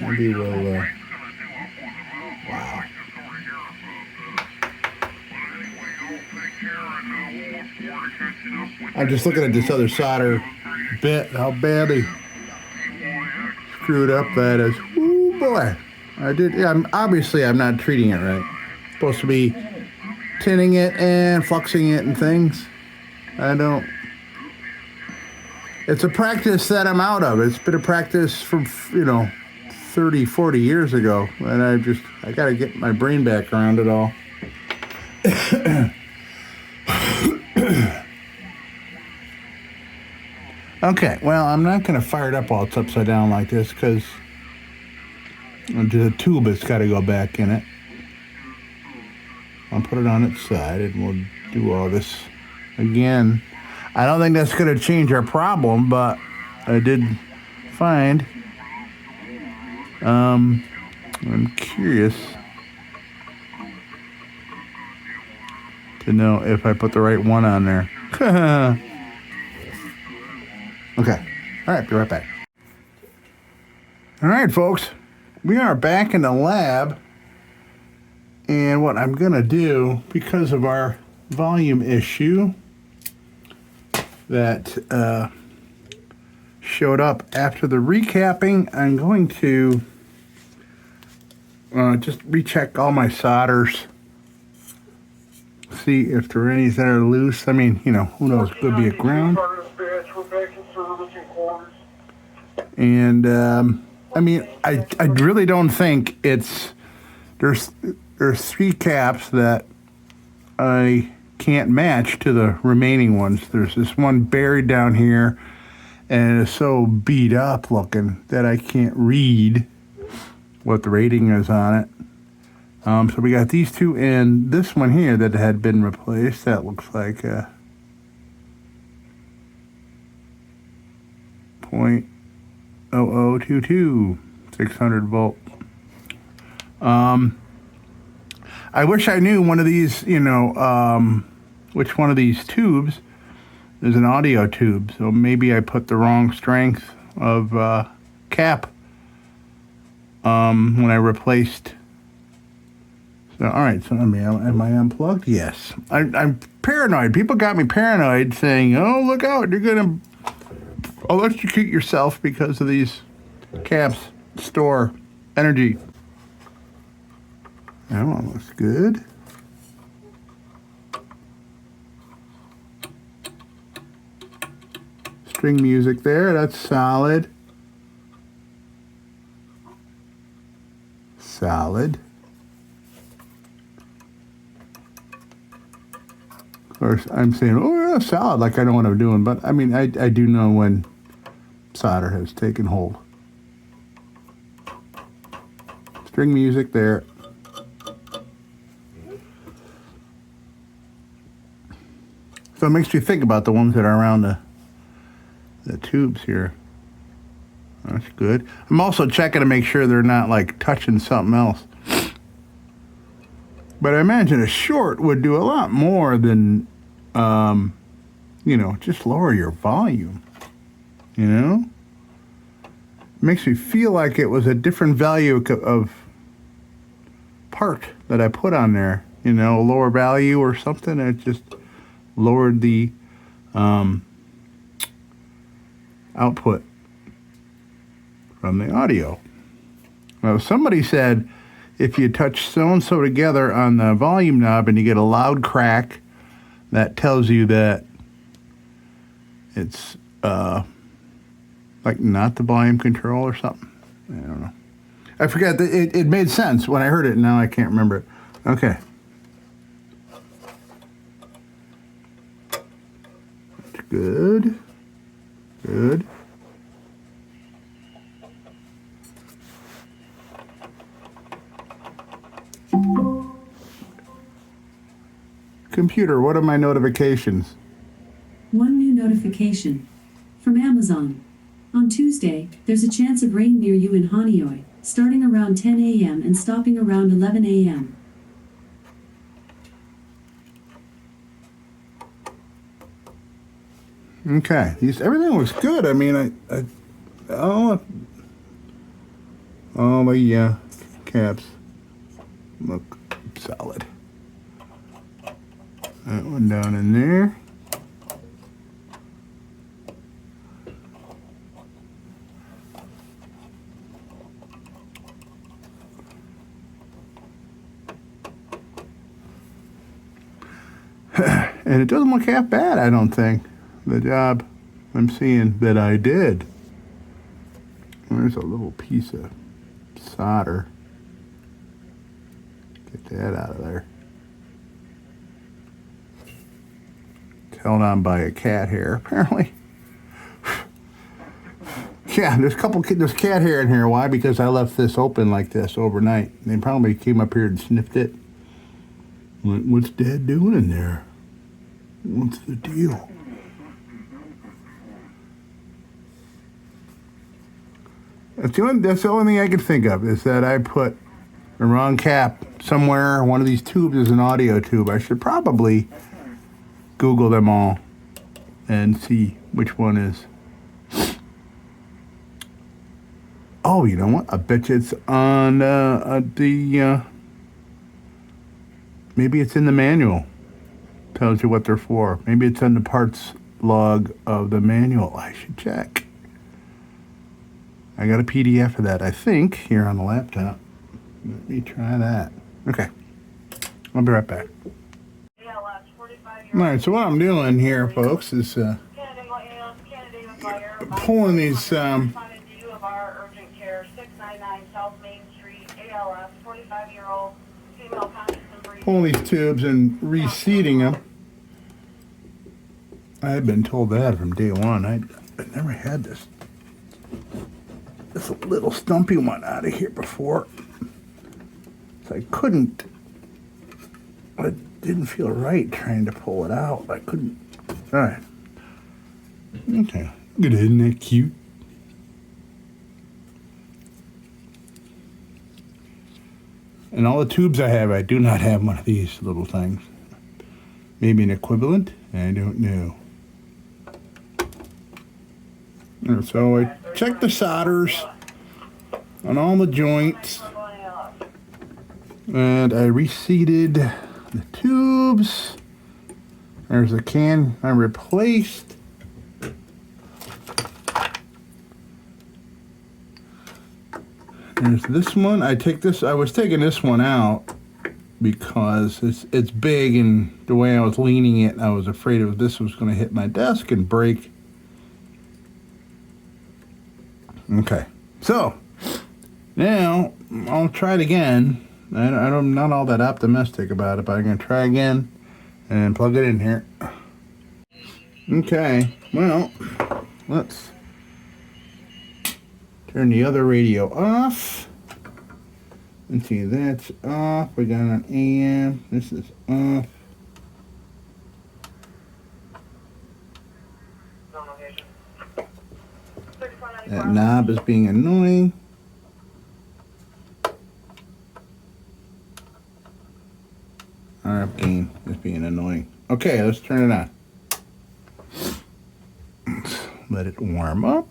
maybe we'll, wow. I'm just looking at this other solder bit, how badly screwed up that is. Ooh, boy. I'm not treating it right. Supposed to be tinning it and fluxing it and things. It's a practice that I'm out of. It's been a practice from, 30, 40 years ago. And I got to get my brain back around it all. Okay, well, I'm not going to fire it up while it's upside down like this because the tube has got to go back in it. I'll put it on its side and we'll do all this again. I don't think that's going to change our problem, but I did find, I'm curious to know if I put the right one on there. Okay. All right, be right back. All right, folks. We are back in the lab. And what I'm going to do, because of our volume issue that showed up after the recapping, I'm going to just recheck all my solders. See if there are any that are loose. I mean, who knows? Could be a ground. And I really don't think there's 3 caps that I can't match to the remaining ones. There's this one buried down here, and it is so beat up looking that I can't read what the rating is on it. So we got these 2 and this one here that had been replaced. That looks like a 0.0022 600 volt I wish I knew one of these, which one of these tubes is an audio tube. So maybe I put the wrong strength of cap when I replaced. So, all right, so am I unplugged? Yes. I'm paranoid. People got me paranoid saying, oh, look out, you're going to electrocute yourself because of these caps store energy. That one looks good. String music there, that's solid. Solid. Of course, I'm saying, oh yeah, solid, like I know what I'm doing, but I mean, I do know when solder has taken hold. String music there. So it makes you think about the ones that are around the tubes here. That's good. I'm also checking to make sure they're not like touching something else. But I imagine a short would do a lot more than, just lower your volume. Makes me feel like it was a different value of part that I put on there. A lower value or something. It just lowered the output from the audio. Well, somebody said if you touch so-and-so together on the volume knob and you get a loud crack, that tells you that it's like not the volume control or something. I don't know. I forgot that it made sense when I heard it. Now I can't remember it. Okay. That's good. Good. Computer, what are my notifications? One new notification from Amazon. On Tuesday, there's a chance of rain near you in Hanoi, starting around 10 a.m. and stopping around 11 a.m. Okay, everything looks good. I mean, all the caps look solid. That one down in there. And it doesn't look half bad, I don't think. The job I'm seeing that I did. There's a little piece of solder. Get that out of there. It's held on by a cat hair, apparently. Yeah, there's cat hair in here. Why? Because I left this open like this overnight. They probably came up here and sniffed it. What's Dad doing in there? What's the deal? That's the only thing I can think of is that I put the wrong cap somewhere. One of these tubes is an audio tube. I should probably Google them all and see which one is. Oh, you know what? I bet you it's on maybe it's in the manual. Tells you what they're for. Maybe it's in the parts log of the manual. I should check. I got a PDF of that, I think, here on the laptop. Let me try that. Okay. I'll be right back. All right, so what I'm doing here, folks, is pulling these tubes and reseating them. I've been told that from day one. I never had this little stumpy one out of here before. So I couldn't. It didn't feel right trying to pull it out. I couldn't. All right. Okay. Good, isn't that cute? And all the tubes I have, I do not have one of these little things. Maybe an equivalent? I don't know. And so I checked the solders on all the joints. And I reseated the tubes. There's a can I replaced. There's this one. I was taking this one out because it's big, and the way I was leaning it, I was afraid this was going to hit my desk and break. Okay, so now I'll try it again. I'm not all that optimistic about it, but I'm going to try again and plug it in here. Okay, well, let's turn the other radio off. Let's see, that's off. We got an AM. This is off. That knob is being annoying. RF gain is being annoying. Okay, let's turn it on. Let's let it warm up.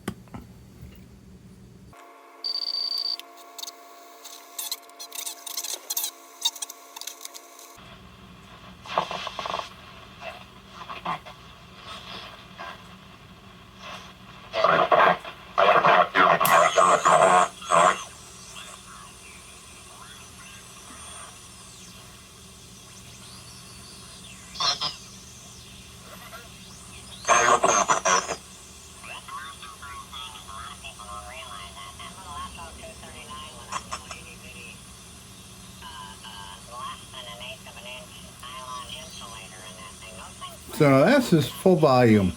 So that's his full volume.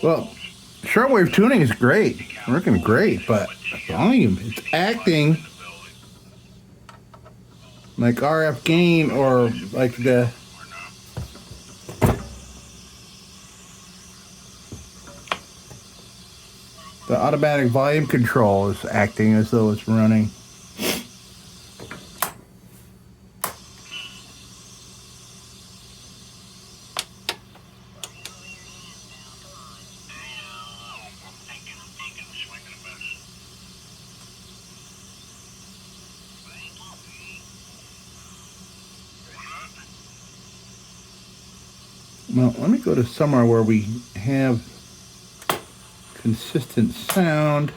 Well, shortwave tuning is great, working great, but volume, it's acting like RF gain or like the automatic volume control is acting as though it's running. Well, let me go to somewhere where we have consistent sound.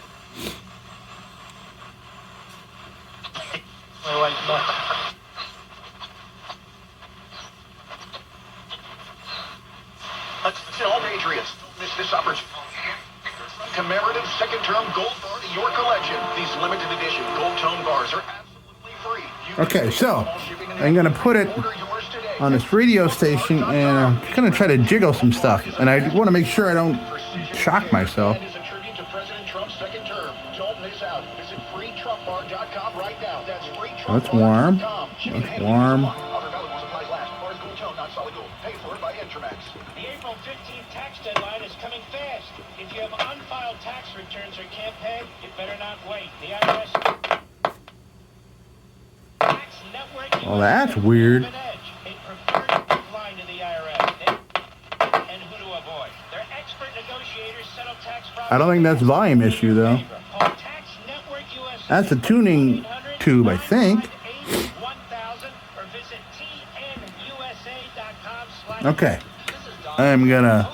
All Patriots, miss this opportunity. Commemorative second term gold bar to your collection. These limited edition gold tone bars are absolutely free. Okay, so I'm going to put it on this radio station, and I'm going to try to jiggle some stuff. And I want to make sure I don't shock myself. That's warm. That's warm. The April 15th tax deadline is coming fast. If you have unfiled tax returns or can't pay, you better not wait. The IRS Tax Network. Well, that's weird. A preferred line to the IRS. And who to avoid. Their expert negotiators settle tax problems. I don't think that's volume issue though. That's a tuning tube, I think. Okay. I'm gonna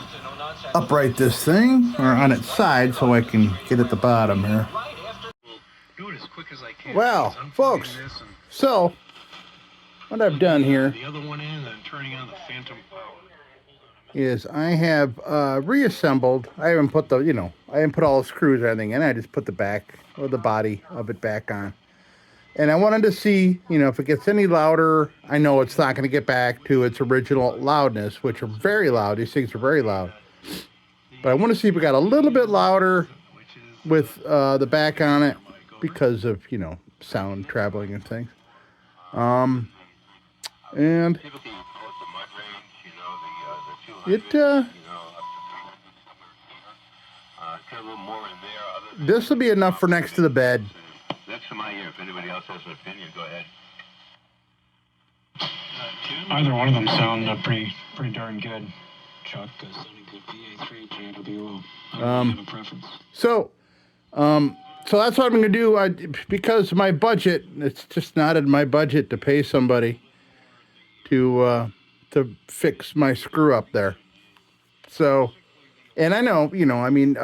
upright this thing or on its side so I can get at the bottom here. Well, folks, so what I've done here is I have reassembled. I haven't put I haven't put all the screws or anything in. I just put the back or the body of it back on. And I wanted to see, you know, if it gets any louder. I know it's not going to get back to its original loudness, which are very loud. These things are very loud. But I want to see if it got a little bit louder with the back on it because of, you know, sound traveling and things. And it, this will be enough for next to the bed. That's from my ear. If anybody else has an opinion, go ahead. Either one of them sound pretty darn good. Chuck sounding good. VA3, JWO. I don't have a preference. So that's what I'm going to do. Because my budget, it's just not in my budget to pay somebody to fix my screw up there. So, and I know, you know, I mean,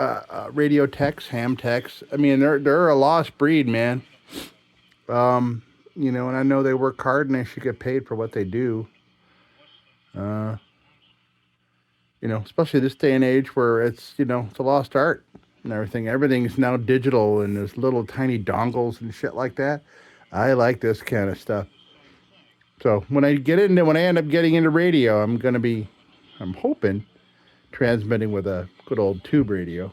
radio techs, ham techs. I mean, they're a lost breed, man. You know, and I know they work hard and they should get paid for what they do. You know, especially this day and age where it's, you know, it's a lost art and everything. Everything's now digital and there's little tiny dongles and shit like that. I like this kind of stuff. So when I end up getting into radio, I'm hoping, transmitting with a good old tube radio.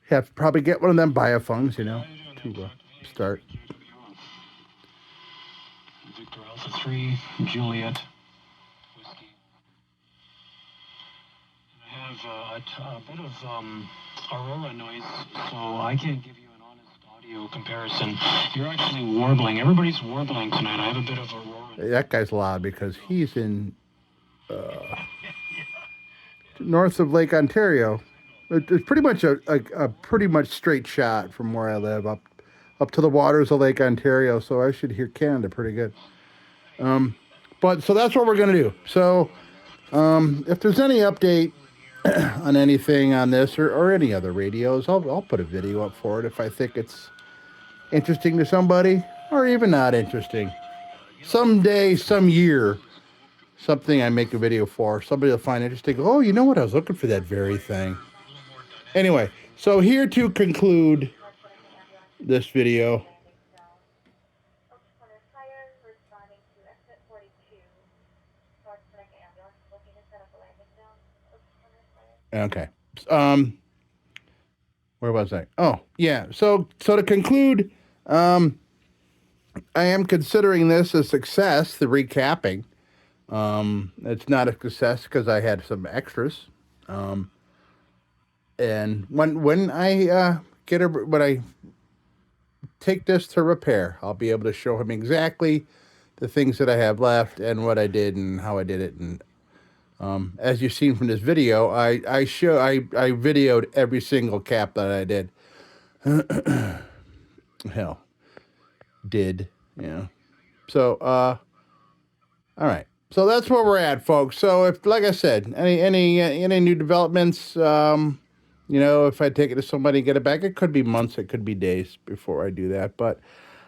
Have to probably get one of them biophones, you know, to start. Victor Alpha 3, Juliet, Whiskey. And I have a bit of aurora noise, so I can't give you an honest audio comparison. You're actually warbling. Everybody's warbling tonight. I have a bit of aurora. That guy's loud because he's in north of Lake Ontario. It's pretty much a pretty much straight shot from where I live up to the waters of Lake Ontario, so I should hear Canada pretty good. But so that's what we're gonna do. So if there's any update on anything on this or any other radios, I'll put a video up for it if I think it's interesting to somebody or even not interesting. Someday, some year, something I make a video for, somebody will find interesting. Oh, you know what? I was looking for that very thing. Anyway, so here to conclude this video. Okay. Where was I? Oh, yeah. So to conclude, I am considering this a success, the recapping. It's not a success because I had some extras. And when I when I take this to repair, I'll be able to show him exactly the things that I have left and what I did and how I did it. And as you've seen from this video, I videoed every single cap that I did. Hell, did, you know. So all right. So that's where we're at, folks. So if, like I said, any new developments, you know, if I take it to somebody and get it back, it could be months, it could be days before I do that. But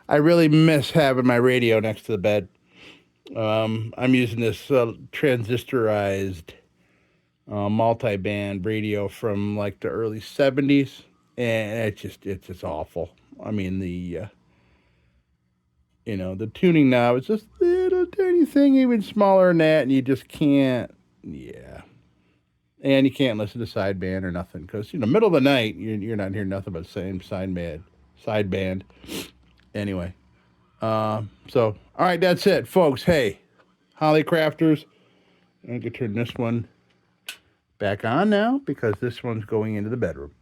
I really miss having my radio next to the bed. I'm using this transistorized multi-band radio from like the early 70s, and it's just awful. I mean, the you know, the tuning knob is just a little tiny thing, even smaller than that, and you just can't, yeah. And you can't listen to sideband or nothing, because, you know, middle of the night, you're not hearing nothing but same sideband. Anyway, so, all right, that's it, folks. Hey, HALLICRAFTERS, I can turn this one back on now, because this one's going into the bedroom.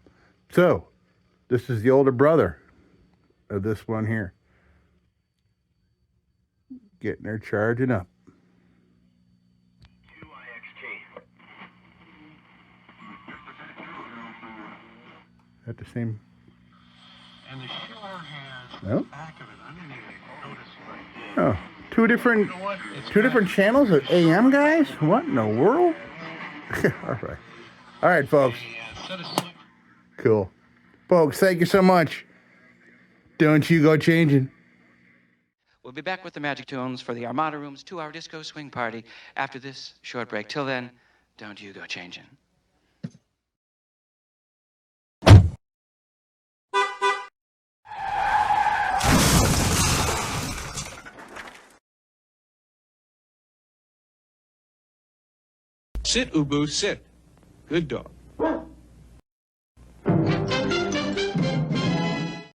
So, this is the older brother of this one here. Getting there, charging up. At the same. And the Shure has No? the back of it. I didn't even notice. Oh, two different channels of AM, guys? What in the world? All right, folks. Cool. Folks, thank you so much. Don't you go changing. We'll be back with the Magic Tunes for the Armada Room's 2-hour disco swing party after this short break. Till then, don't you go changing. Sit, Ubu, sit. Good dog.